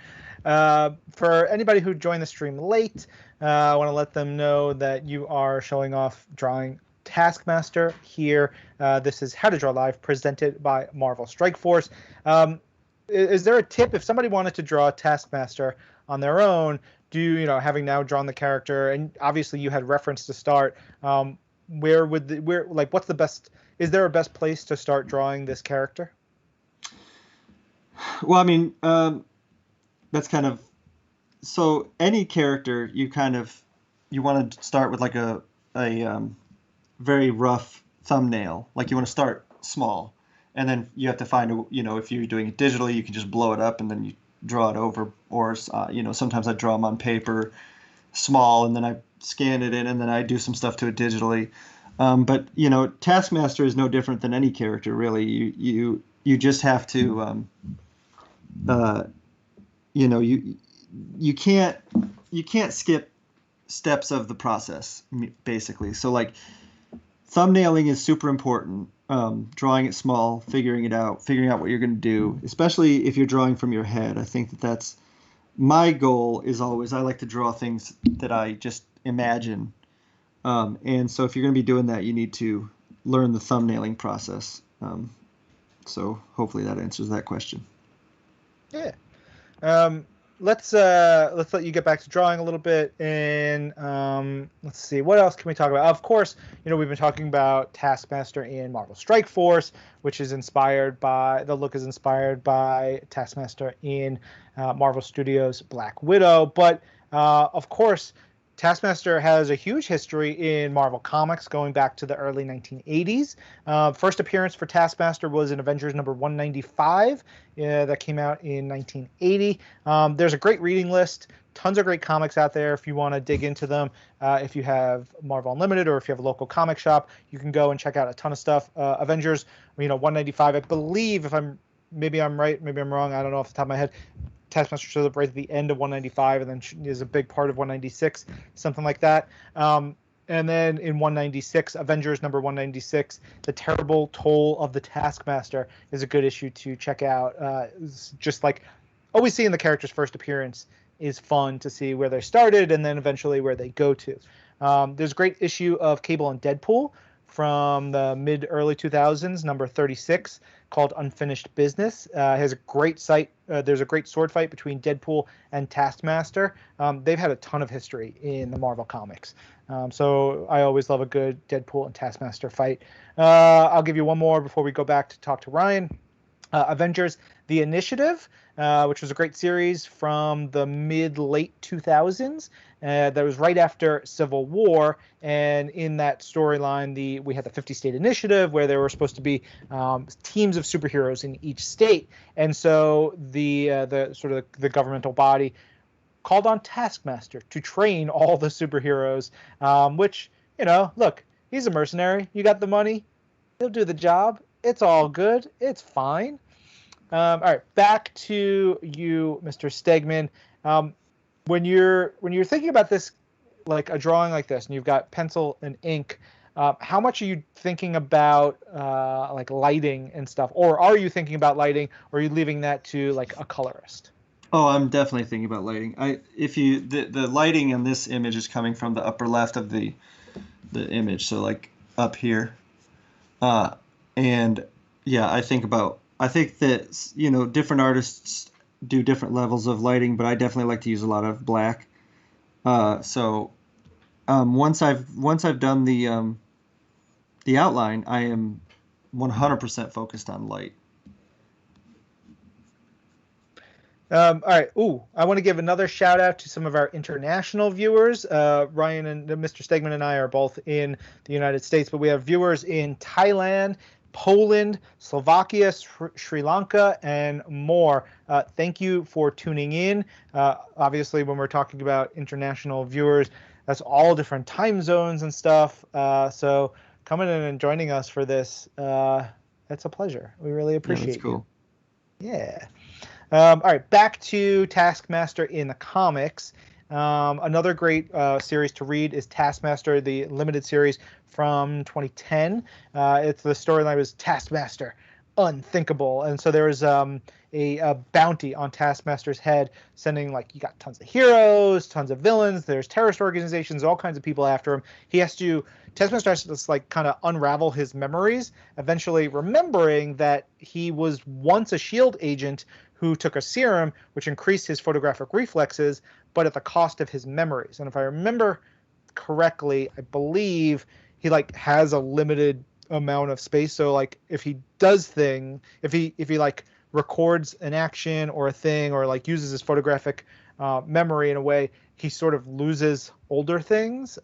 A: For anybody who joined the stream late, I want to let them know that you are showing off drawing Taskmaster here. This is How to Draw Live, presented by Marvel Strike Force. Is there a tip if somebody wanted to draw Taskmaster on their own? Having now drawn the character, and obviously you had reference to start, what's the best? Is there a best place to start drawing this character?
B: Well, I mean, that's kind of. So any character, you want to start with like a very rough thumbnail. Like you want to start small, and then you have to find if you're doing it digitally, you can just blow it up and then you draw it over. Or sometimes I draw them on paper, small, and then I scan it in, and then I do some stuff to it digitally. But Taskmaster is no different than any character really. You just have to you can't skip steps of the process, basically. So like thumbnailing is super important. Drawing it small, figuring out what you're going to do, especially if you're drawing from your head. I think that's my goal is always, I like to draw things that I just imagine. And so if you're going to be doing that, you need to learn the thumbnailing process. So hopefully that answers that question.
A: Yeah. Let's let you get back to drawing a little bit, and let's see, what else can we talk about? Of course, we've been talking about Taskmaster in Marvel Strike Force, which is the look is inspired by Taskmaster in Marvel Studios' Black Widow. But of course, Taskmaster has a huge history in Marvel Comics going back to the early 1980s. First appearance for Taskmaster was in Avengers number 195 that came out in 1980. There's a great reading list, tons of great comics out there if you want to dig into them. If you have Marvel Unlimited or if you have a local comic shop, you can go and check out a ton of stuff. Avengers, 195, I believe, maybe I'm right, maybe I'm wrong, I don't know off the top of my head. Taskmaster shows up right at the end of 195 and then is a big part of 196, something like that. And then in 196, Avengers number 196, The Terrible Toll of the Taskmaster is a good issue to check out. Just like always seeing the character's first appearance is fun to see where they started and then eventually where they go to. There's a great issue of Cable and Deadpool from the mid-early 2000s, number 36, called Unfinished Business. Has a great site. There's a great sword fight between Deadpool and Taskmaster. They've had a ton of history in the Marvel Comics. So I always love a good Deadpool and Taskmaster fight. I'll give you one more before we go back to talk to Ryan. Avengers: The Initiative, which was a great series from the mid-late 2000s. That was right after Civil War, and in that storyline, we had the 50-state initiative where there were supposed to be teams of superheroes in each state, and so the sort of the governmental body called on Taskmaster to train all the superheroes. Which, look, he's a mercenary. You got the money, he'll do the job. It's all good. It's fine. All right, back to you, Mr. Stegman. When you're thinking about this, like a drawing like this, and you've got pencil and ink, how much are you thinking about like lighting and stuff, or are you thinking about lighting, or are you leaving that to like a colorist?
B: Oh, I'm definitely thinking about lighting. The lighting in this image is coming from the upper left of the image, so like up here, and yeah, I think that different artists do different levels of lighting, but I definitely like to use a lot of black. So once I've done the outline, I am 100% focused on light.
A: All right. I want to give another shout out to some of our international viewers. Ryan and Mr. Stegman and I are both in the United States, but we have viewers in Thailand, Poland, Slovakia, Sri Lanka, and more. Thank you for tuning in. Obviously, when we're talking about international viewers, that's all different time zones and stuff. So coming in and joining us for this, it's a pleasure. We really appreciate
B: that's cool.
A: You. Yeah. All right, back to Taskmaster in the comics. Another great series to read is Taskmaster, the limited series from 2010. It's the storyline was Taskmaster, Unthinkable, and so there was a bounty on Taskmaster's head, sending you got tons of heroes, tons of villains. There's terrorist organizations, all kinds of people after him. Taskmaster has to kind of unravel his memories, eventually remembering that he was once a SHIELD agent who took a serum which increased his photographic reflexes, but at the cost of his memories. And if I remember correctly, I believe he has a limited amount of space. So if he records an action or a thing, or uses his photographic memory in a way, he sort of loses older things,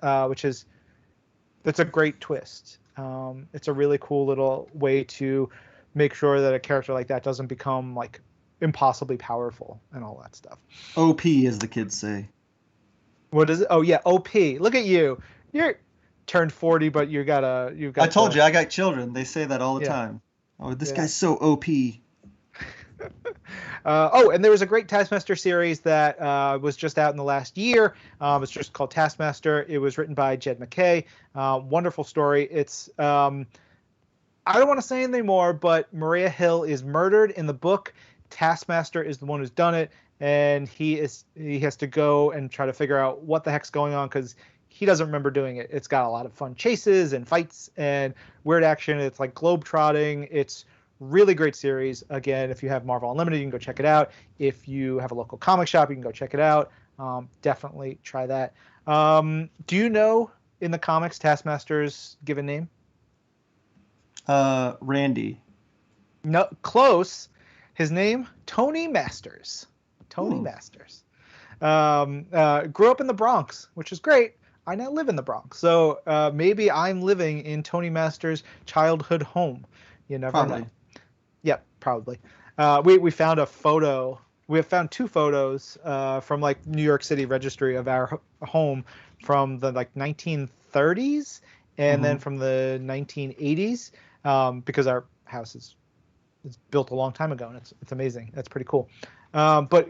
A: that's a great twist. It's a really cool little way to make sure that a character like that doesn't become impossibly powerful and all that stuff.
B: OP, as the kids say.
A: What is it? Oh yeah, OP. Look at you. You're turned 40, but you've got.
B: I told you I got children. They say that all the time. Oh, this guy's so OP.
A: And there was a great Taskmaster series that was just out in the last year. It's just called Taskmaster. It was written by Jed MacKay. Wonderful story. It's I don't want to say anything more, but Maria Hill is murdered in the book. Taskmaster is the one who's done it, and he has to go and try to figure out what the heck's going on because he doesn't remember doing it. It's got a lot of fun chases and fights and weird action. It's like globe-trotting. It's really great series. Again, if you have Marvel Unlimited, you can go check it out. If you have a local comic shop, you can go check it out. Definitely try that. Do you know in the comics Taskmaster's given name?
B: Randy.
A: No, close. His name, Tony Masters. Tony Masters. Grew up in the Bronx, which is great. I now live in the Bronx, so maybe I'm living in Tony Master's childhood home. You never
B: Probably.
A: know. Yep, probably. We found a photo. We have found two photos from like New York City registry of our home from the like 1930s and then
B: Hmm.
A: from the 1980s because our house is it's built a long time ago and it's amazing. That's pretty cool. But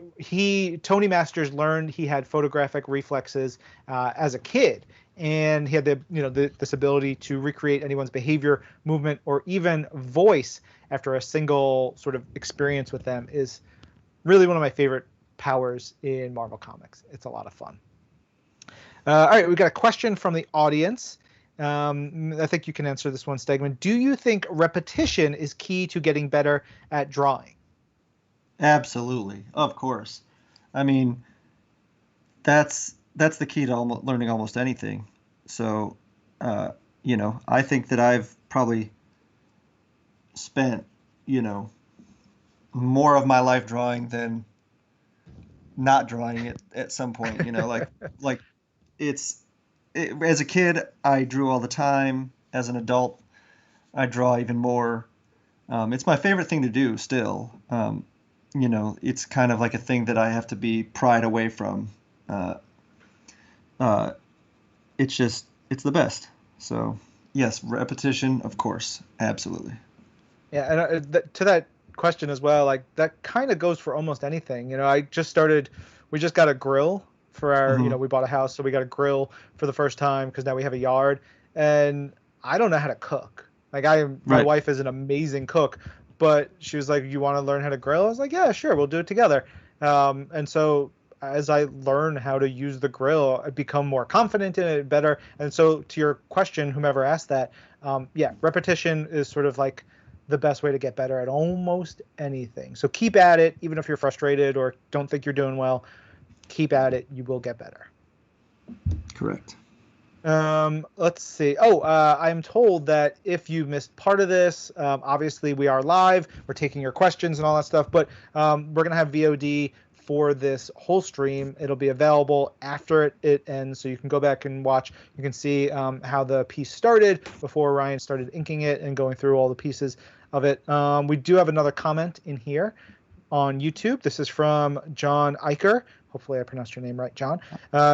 A: Tony Masters learned he had photographic reflexes as a kid, and he had this ability to recreate anyone's behavior, movement, or even voice after a single sort of experience with them is really one of my favorite powers in Marvel Comics. It's a lot of fun. All right, we got a question from the audience. I think you can answer this one, Stegman. Do you think repetition is key to getting better at drawing?
B: Absolutely, of course. I mean, that's the key to learning almost anything. So, uh, I think that I've probably spent, you know, more of my life drawing than not drawing it at some point. Like as a kid, I drew all the time. As an adult, I draw even more. It's my favorite thing to do still. It's kind of like a thing that I have to be pried away from. Uh, uh, it's the best. So, yes, repetition, of course, absolutely.
A: Yeah, and to that question as well, like that kind of goes for almost anything. We just got a grill for
B: Hmm.
A: we bought a house, so we got a grill for the first time because now we have a yard, and I don't know how to cook. My
B: Right.
A: wife is an amazing cook, but she was like, "You want to learn how to grill?" I was like, "Yeah, sure, we'll do it together." And so as I learn how to use the grill, I become more confident in it, better. And so to your question, whomever asked that, yeah, repetition is sort of like the best way to get better at almost anything. So keep at it, even if you're frustrated or don't think you're doing well. Keep at it; you will get better.
B: Correct.
A: Let's see. Oh, I'm told that if you missed part of this, obviously we are live. We're taking your questions and all that stuff, but we're gonna have VOD for this whole stream. It'll be available after it ends, so you can go back and watch. You can see how the piece started before Ryan started inking it and going through all the pieces of it. We do have another comment in here on YouTube. This is from John Eicher. Hopefully, I pronounced your name right, John.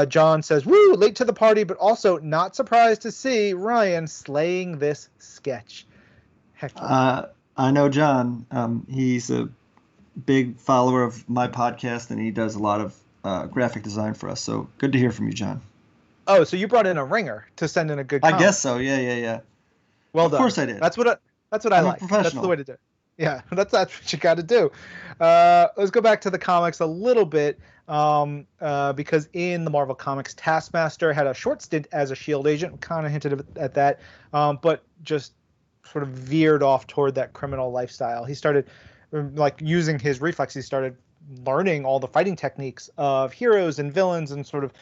A: John says, "Woo, late to the party, but also not surprised to see Ryan slaying this sketch." Heck yeah.
B: I know John. He's a big follower of my podcast, and he does a lot of graphic design for us. So good to hear from you, John.
A: Oh, so you brought in a ringer to send in a good
B: I guess
A: comment.
B: so. Yeah, yeah, yeah.
A: Well
B: Of
A: done.
B: course I did.
A: That's what I
B: I'm a
A: like. That's the way
B: professional.
A: to do it. Yeah, that's what you got to do. Let's go back to the comics a little bit, because in the Marvel Comics, Taskmaster had a short stint as a Shield agent. Kind of hinted at that, but just sort of veered off toward that criminal lifestyle. He started like using his reflex. He started learning all the fighting techniques of heroes and villains, and sort of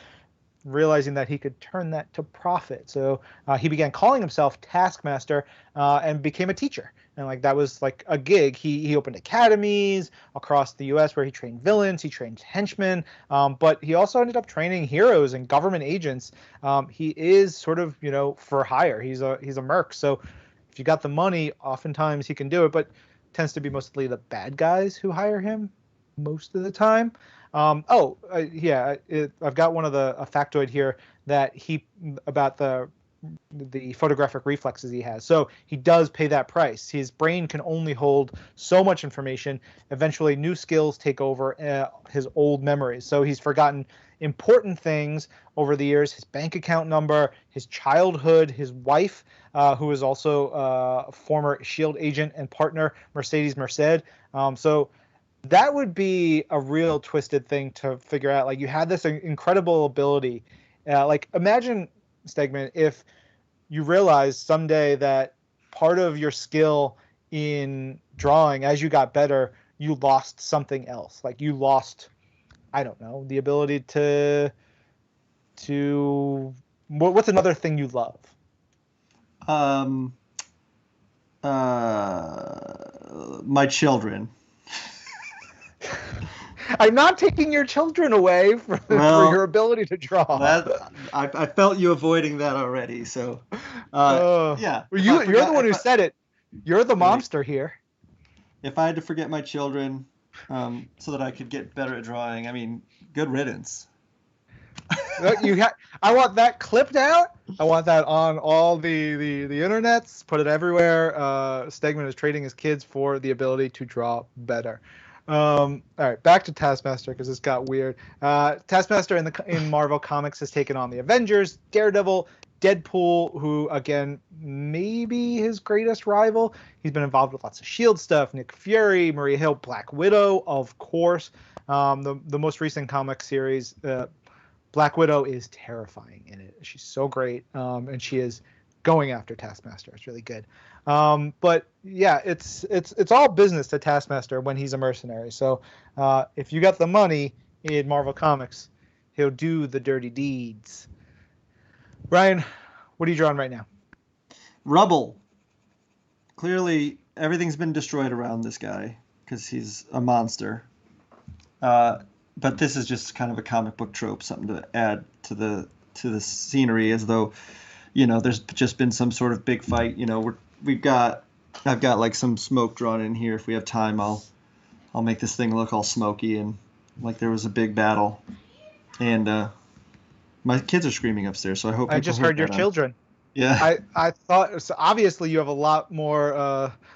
A: realizing that he could turn that to profit. So he began calling himself Taskmaster and became a teacher. And like that was like a gig. He opened academies across the U.S. where he trained villains, he trained henchmen, but he also ended up training heroes and government agents. He is sort of for hire. He's a merc. So if you got the money, oftentimes he can do it. But tends to be mostly the bad guys who hire him most of the time. Yeah, I've got one of a factoid here that about the photographic reflexes he has. So he does pay that price. His brain can only hold so much information. Eventually, new skills take over his old memories. So he's forgotten important things over the years: his bank account number, his childhood, his wife, who is also a former Shield agent and partner, Mercedes Merced. So that would be a real twisted thing to figure out. Like you had this incredible ability. Like imagine, Stegman, if you realize someday that part of your skill in drawing, as you got better, you lost something else. Like you lost, I don't know, the ability to what's another thing you love?
B: Um, my children.
A: I'm not taking your children away for your
B: Well,
A: ability to draw.
B: I felt you avoiding that already. So, yeah,
A: Well, you're the one who said it. You're the
B: right,
A: momster here.
B: if I had to forget my children, so that I could get better at drawing, I mean, good riddance.
A: I want that clipped out. I want that on all the internets. Put it everywhere. Stegman is trading his kids for the ability to draw better. All right, back to Taskmaster because this got weird. Taskmaster in Marvel Comics has taken on the Avengers, Daredevil, Deadpool, who again maybe his greatest rival. He's been involved with lots of Shield stuff. Nick Fury, Maria Hill, Black Widow, of course. The most recent comic series. Black Widow is terrifying in it. She's so great, and she is going after Taskmaster. It's really good. But yeah, it's all business to Taskmaster when he's a mercenary. So if you got the money in Marvel Comics, he'll do the dirty deeds. Ryan, what are you drawing right now?
B: Rubble. Clearly, everything's been destroyed around this guy because he's a monster. But this is just kind of a comic book trope, something to add to the scenery, as though, there's just been some sort of big fight. I've got like some smoke drawn in here. If we have time, I'll make this thing look all smoky and like there was a big battle. And my kids are screaming upstairs, so I hope
A: I just heard your children.
B: Yeah.
A: I thought so. Obviously you have a lot more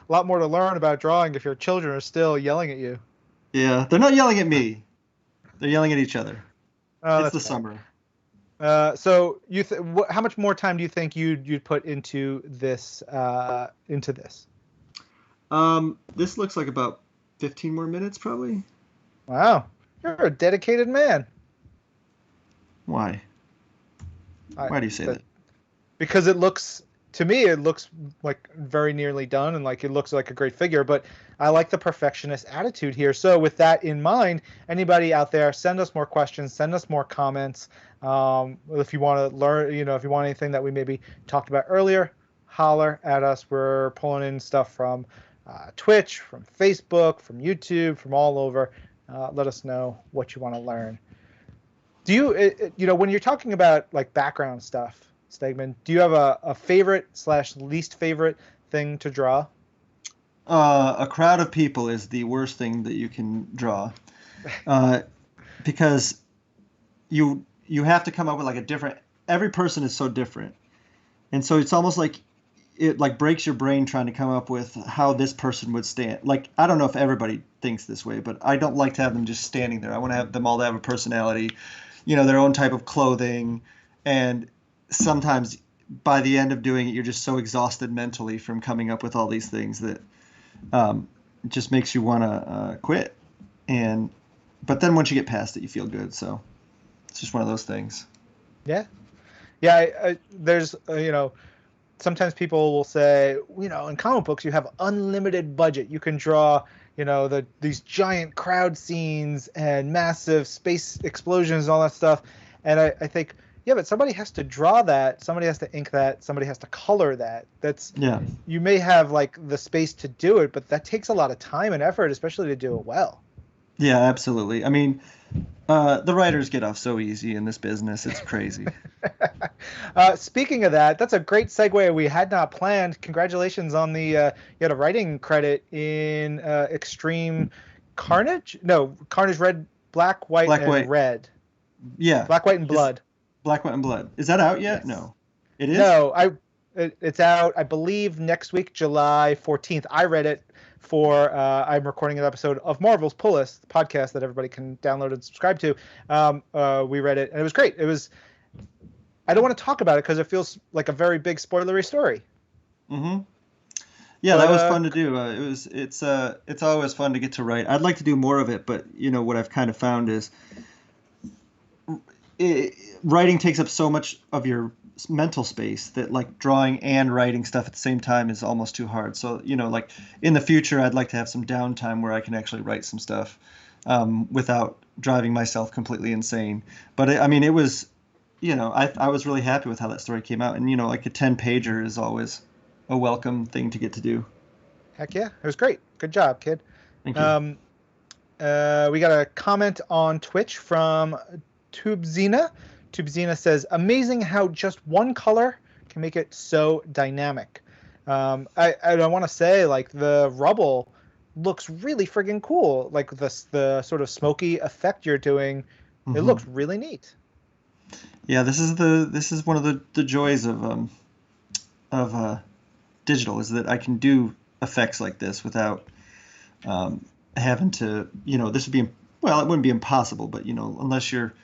A: to learn about drawing if your children are still yelling at you.
B: Yeah, they're not yelling at me. They're yelling at each other. It's the summer.
A: So how much more time do you think you'd put into this?
B: This looks like about 15 more minutes, probably.
A: Wow, you're a dedicated man.
B: Why? Why do you say that?
A: Because to me, it looks like very nearly done, and like it looks like a great figure. But I like the perfectionist attitude here. So with that in mind, anybody out there, send us more questions, send us more comments. If you want to learn, if you want anything that we maybe talked about earlier, holler at us. We're pulling in stuff from Twitch, from Facebook, from YouTube, from all over. Let us know what you want to learn. Do you, when you're talking about like background stuff, Stegman, do you have a favorite / least favorite thing to draw?
B: A crowd of people is the worst thing that you can draw, because you have to come up with like a different. Every person is so different, and so it's almost like it like breaks your brain trying to come up with how this person would stand. Like I don't know if everybody thinks this way, but I don't like to have them just standing there. I want to have them all to have a personality, their own type of clothing, and sometimes by the end of doing it, you're just so exhausted mentally from coming up with all these things that it just makes you want to quit. But then once you get past it, you feel good. So it's just one of those things.
A: Yeah. There's sometimes people will say, in comic books you have unlimited budget. You can draw, these giant crowd scenes and massive space explosions and all that stuff. And I think, yeah, but somebody has to draw that. Somebody has to ink that. Somebody has to color that.
B: Yeah.
A: You may have like the space to do it, but that takes a lot of time and effort, especially to do it well.
B: Yeah, absolutely. I mean, the writers get off so easy in this business. It's crazy.
A: Speaking of that, that's a great segue we had not planned. Congratulations on you had a writing credit in Extreme Carnage? No, Carnage Red, Black, White, and Red.
B: Yeah.
A: Black, White, and Blood.
B: Black, White, and Blood. Is that out yet? Yes. No. It is?
A: No, it's out, I believe, next week, July 14th. I read it for I'm recording an episode of Marvel's Pull List, the podcast that everybody can download and subscribe to. We read it, and it was great. I don't want to talk about it because it feels like a very big spoilery story.
B: Mm-hmm. Yeah, that was fun to do. It's always fun to get to write. I'd like to do more of it, but what I've kind of found is writing takes up so much of your mental space that like drawing and writing stuff at the same time is almost too hard. So like in the future, I'd like to have some downtime where I can actually write some stuff without driving myself completely insane. But it was, I was really happy with how that story came out, and like a 10-pager is always a welcome thing to get to do.
A: Heck yeah, it was great. Good job, kid.
B: Thank you.
A: We got a comment on Twitch from Tubezina. Tubezina says, amazing how just one color can make it so dynamic. I want to say, like, the rubble looks really friggin' cool. Like the sort of smoky effect you're doing, it looks really neat.
B: Yeah, this is one of the joys of digital, is that I can do effects like this without having to, this would be, well, it wouldn't be impossible, but unless you're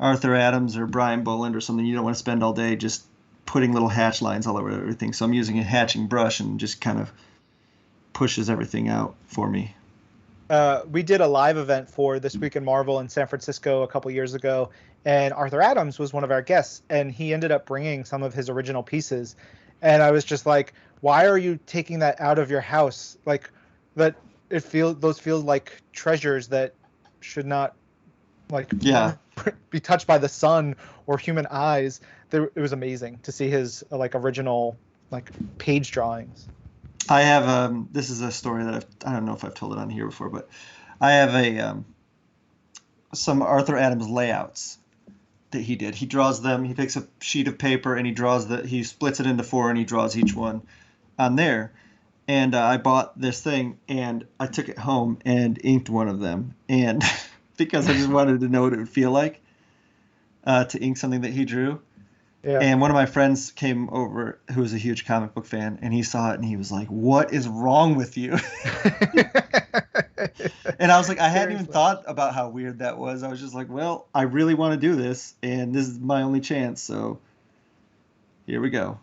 B: Arthur Adams or Brian Boland or something, you don't want to spend all day just putting little hatch lines all over everything. So I'm using a hatching brush and just kind of pushes everything out for me.
A: We did a live event for This Week in Marvel in San Francisco a couple years ago, and Arthur Adams was one of our guests, and he ended up bringing some of his original pieces, and I was just like, why are you taking that out of your house? Like, that those feel like treasures that should not, like, be touched by the sun or human eyes. It was amazing to see his like original like page drawings.
B: I have this is a story that I don't know if I've told it on here before, but I have some Arthur Adams layouts that he did. He draws them. He picks a sheet of paper and he splits it into 4 and he draws each one on there. And I bought this thing and I took it home and inked one of them, and because I just wanted to know what it would feel like to ink something that he drew. Yeah. And one of my friends came over who was a huge comic book fan, and he saw it and he was like, "What is wrong with you?" And I was like, I hadn't even thought about how weird that was. I was just like, well, I really want to do this, and this is my only chance, so here we go.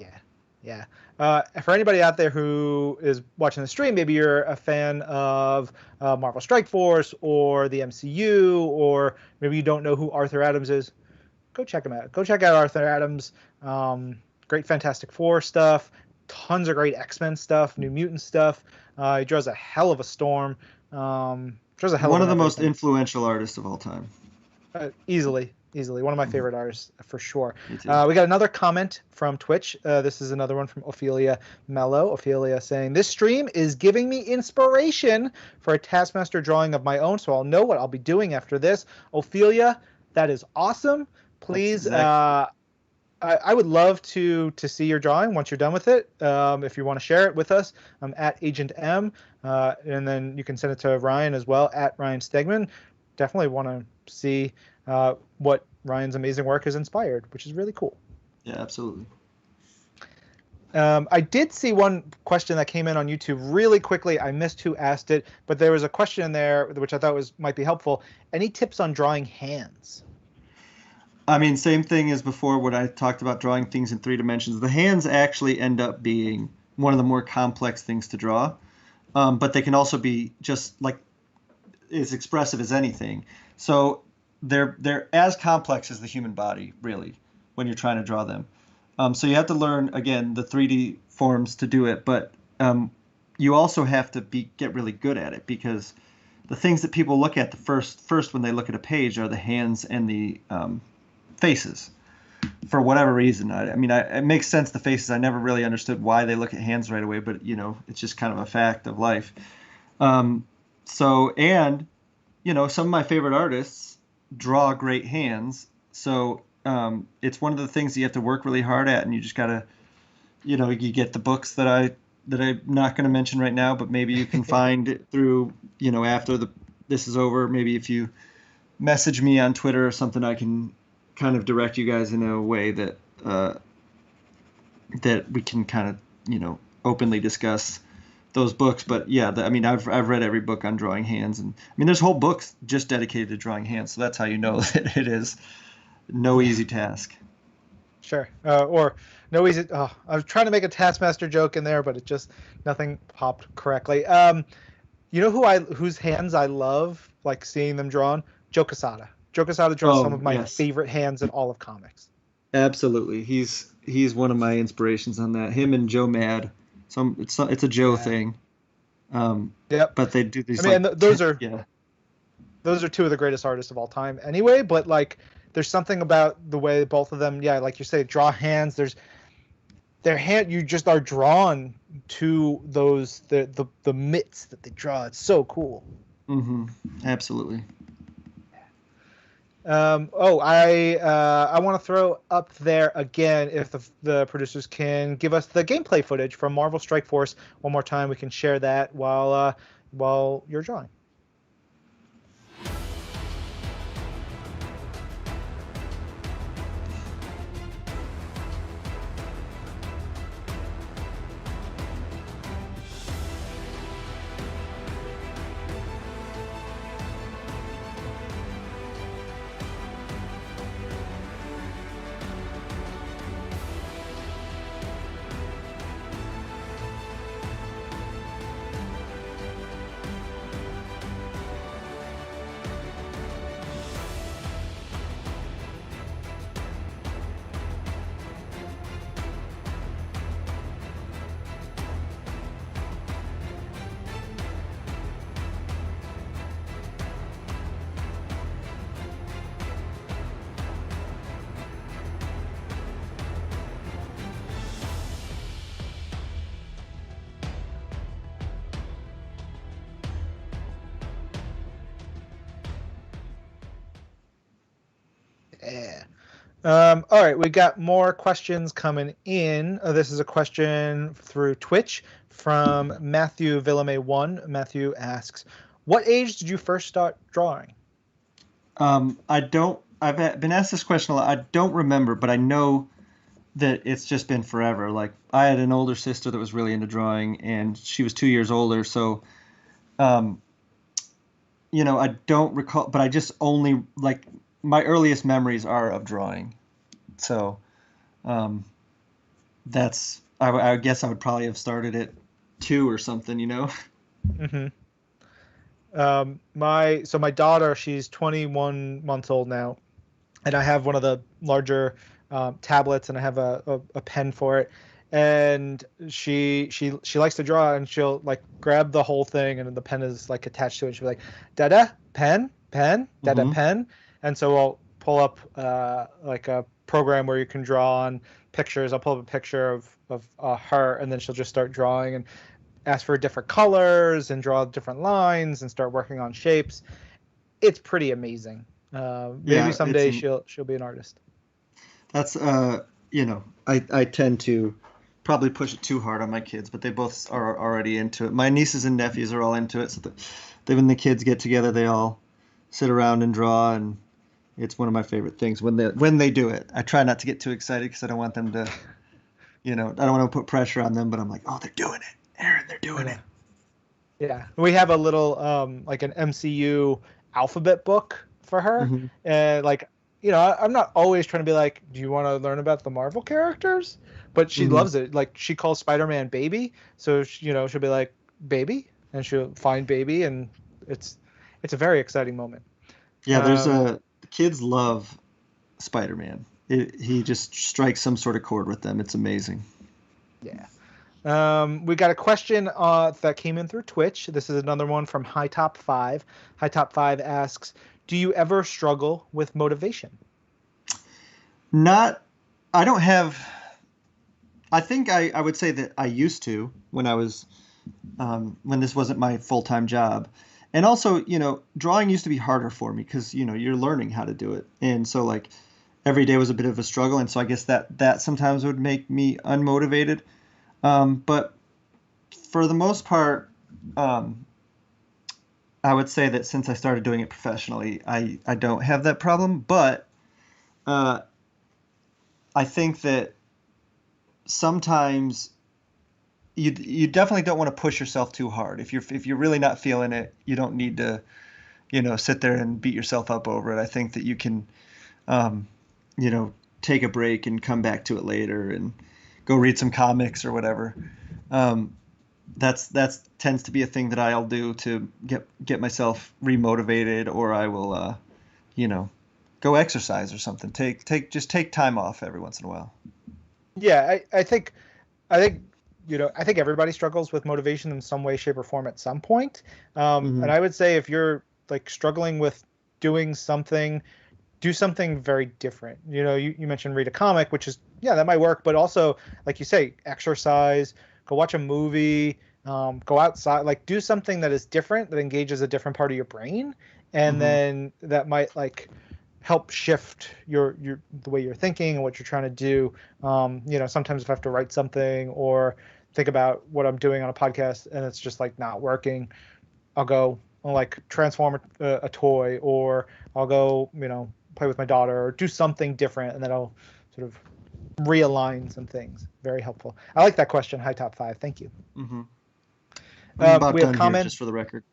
A: Yeah. For anybody out there who is watching the stream, maybe you're a fan of Marvel Strike Force or the MCU, or maybe you don't know who Arthur Adams is. Go check him out. Go check out Arthur Adams. Great Fantastic Four stuff. Tons of great X-Men stuff. New Mutant stuff. He draws a hell of a Storm. One
B: of the most influential artists of all time.
A: Easily. One of my favorite artists for sure. We got another comment from Twitch. This is another one from Ophelia Mello. Ophelia saying, this stream is giving me inspiration for a Taskmaster drawing of my own, so I'll know what I'll be doing after this. Ophelia, that is awesome. Please, I would love to see your drawing once you're done with it. If you want to share it with us, I'm at Agent M, and then you can send it to Ryan as well, at Ryan Stegman. Definitely want to see what Ryan's amazing work has inspired, which is really cool.
B: Yeah, absolutely.
A: I did see one question that came in on YouTube really quickly. I missed who asked it, but there was a question in there which I thought might be helpful. Any tips on drawing hands?
B: I mean, same thing as before when I talked about drawing things in 3 dimensions. The hands actually end up being one of the more complex things to draw, but they can also be just like as expressive as anything. So they're as complex as the human body, really, when you're trying to draw them. So you have to learn, again, the 3D forms to do it, but you also have to get really good at it, because the things that people look at the first when they look at a page are the hands and the faces, for whatever reason. I mean, it makes sense, the faces. I never really understood why they look at hands right away, but it's just kind of a fact of life. Some of my favorite artists draw great hands, so it's one of the things that you have to work really hard at, and you just gotta, you get the books that I'm not going to mention right now, but maybe you can find it through, after this is over. Maybe if you message me on Twitter or something, I can kind of direct you guys in a way that that we can kind of openly discuss those books. But yeah, I've read every book on drawing hands, and there's whole books just dedicated to drawing hands, so that's how you know that it is no easy task.
A: Sure. Or no easy. I was trying to make a Taskmaster joke in there, but nothing popped correctly. Whose hands I love, like seeing them drawn? Joe Quesada. Joe Quesada draws some of my favorite hands in all of comics.
B: Absolutely, he's one of my inspirations on that. Him and Joe Mad. It's a Joe thing.
A: Yep.
B: But they do these.
A: Those are two of the greatest artists of all time, anyway. But like, there's something about the way both of them, like you say, draw hands. Their hand, you just are drawn to those the mitts that they draw. It's so cool.
B: Mm-hmm. Absolutely.
A: I want to throw up there again if the producers can give us the gameplay footage from Marvel Strike Force one more time. We can share that while you're drawing. Yeah. All right, we got more questions coming in. This is a question through Twitch from Matthew Villame1. Matthew asks, "What age did you first start drawing?"
B: I've been asked this question a lot. I don't remember, but I know that it's just been forever. Like I had an older sister that was really into drawing, and she was 2 years older. So, um, I don't recall, but I just only like my earliest memories are of drawing. So, um, I guess I would probably have started at 2 or something.
A: Mm-hmm. My daughter, she's 21 months old now, and I have one of the larger tablets, and I have a pen for it. And she likes to draw, and she'll like grab the whole thing, and the pen is like attached to it. And she'll be like, "Dada, pen, pen, dada,
B: Hmm.
A: pen." And so I'll pull up like a program where you can draw on pictures. I'll pull up a picture of her, and then she'll just start drawing and ask for different colors and draw different lines and start working on shapes. It's pretty amazing. Maybe
B: Yeah,
A: someday she'll be an artist.
B: that's I tend to probably push it too hard on my kids, but they both are already into it. My nieces and nephews are all into it, so when the kids get together, they all sit around and draw, and it's one of my favorite things when they do it. I try not to get too excited because I don't want them to, I don't want to put pressure on them, but I'm like, oh, they're doing it, Aaron, they're doing it.
A: Yeah, we have a little like an MCU alphabet book for her,
B: Hmm.
A: and like I'm not always trying to be like, do you want to learn about the Marvel characters? But she
B: Hmm.
A: loves it. Like she calls Spider-Man baby, so she'll be like baby, and she'll find baby, and it's a very exciting moment.
B: Yeah,
A: Um,
B: the kids love Spider-Man. He just strikes some sort of chord with them. It's amazing.
A: yeah. We got a question that came in through Twitch. This is another one from High Top 5. High Top 5 asks, "Do you ever struggle with motivation?"
B: Not, I don't have. I think I would say that I used to when this wasn't my full-time job. And also, drawing used to be harder for me because, you're learning how to do it. And so like every day was a bit of a struggle. And so I guess that sometimes would make me unmotivated. But for the most part, um, I would say that since I started doing it professionally, I don't have that problem. But uh, I think that sometimes you definitely don't want to push yourself too hard. If you're really not feeling it, you don't need to sit there and beat yourself up over it. I think that you can um, you know take a break and come back to it later and go read some comics or whatever. Um, that's tends to be a thing that I'll do to get myself remotivated, or I will you know go exercise or something. Take time off every once in a while.
A: Yeah, I think everybody struggles with motivation in some way, shape, or form at some point. And
B: Hmm.
A: I would say if you're like struggling with doing something, do something very different. You mentioned read a comic, which is, yeah, that might work, but also, like you say, exercise, go watch a movie, Go outside, like do something that is different, that engages a different part of your brain, and then that might like help shift your the way you're thinking and what you're trying to do. Sometimes if I have to write something or think about what I'm doing on a podcast and it's just like not working, I'll like transform a toy, or I'll go play with my daughter or do something different, and then I'll sort of realign some things. Very helpful. I like that question. High top 5. Thank you.
B: I'm about
A: We have
B: done
A: comments
B: here, just for the record.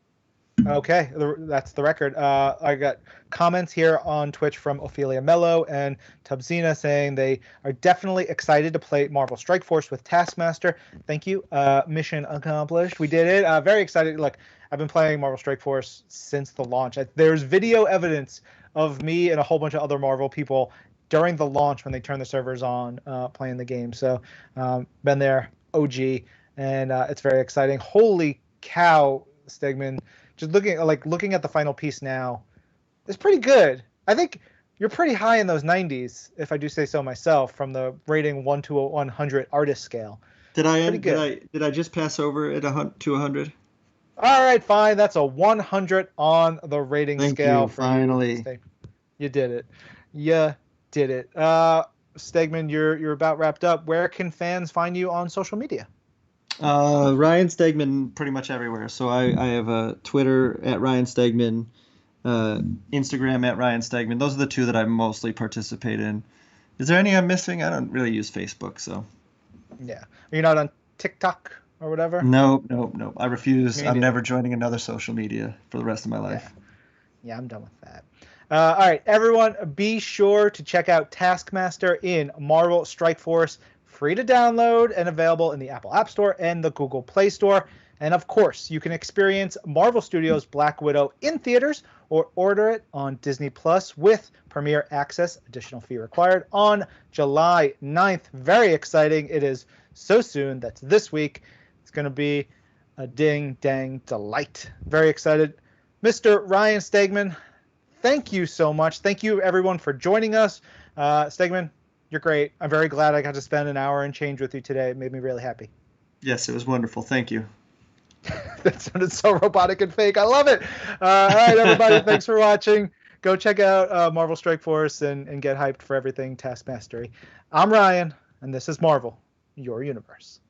A: Okay, that's the record. I got comments here on Twitch from Ophelia Mello and Tubzina saying they are definitely excited to play Marvel Strike Force with Taskmaster. Thank you. Mission accomplished. We did it. Very excited. Look, I've been playing Marvel Strike Force since the launch. There's video evidence of me and a whole bunch of other Marvel people during the launch when they turned the servers on playing the game. So been there, OG, and it's very exciting. Holy cow, Stegman. Just looking at the final piece now, it's pretty good. I think you're pretty high in those 90s, if I do say so myself, from the rating 1 to 100 artist scale.
B: Did I just pass over it to 100?
A: All right, fine. That's a 100 on the rating scale.
B: Thank you. Finally,
A: you did it. You did it. Stegman, you're about wrapped up. Where can fans find you on social media?
B: Ryan Stegman pretty much everywhere. So I have a Twitter at Ryan Stegman, Instagram at Ryan Stegman. Those are the two that I mostly participate in. Is there any I'm missing? I don't really use Facebook, so.
A: Yeah. You're not on TikTok or whatever?
B: Nope. I refuse. I'm never joining another social media for the rest of my life.
A: Yeah, I'm done with that. All right, everyone, be sure to check out Taskmaster in Marvel Strike Force. Free to download and available in the Apple App Store and the Google Play Store. And of course, you can experience Marvel Studios' Black Widow in theaters or order it on Disney Plus with premiere access, additional fee required, on July 9th. Very exciting. It is so soon. That's this week. It's going to be a ding-dang delight. Very excited. Mr. Ryan Stegman, thank you so much. Thank you, everyone, for joining us. Stegman, you're great. I'm very glad I got to spend an hour and change with you today. It made me really happy.
B: Yes, it was wonderful. Thank you.
A: That sounded so robotic and fake. I love it. All right, everybody. Thanks for watching. Go check out Marvel Strike Force and get hyped for everything Taskmastery. I'm Ryan, and this is Marvel, your universe.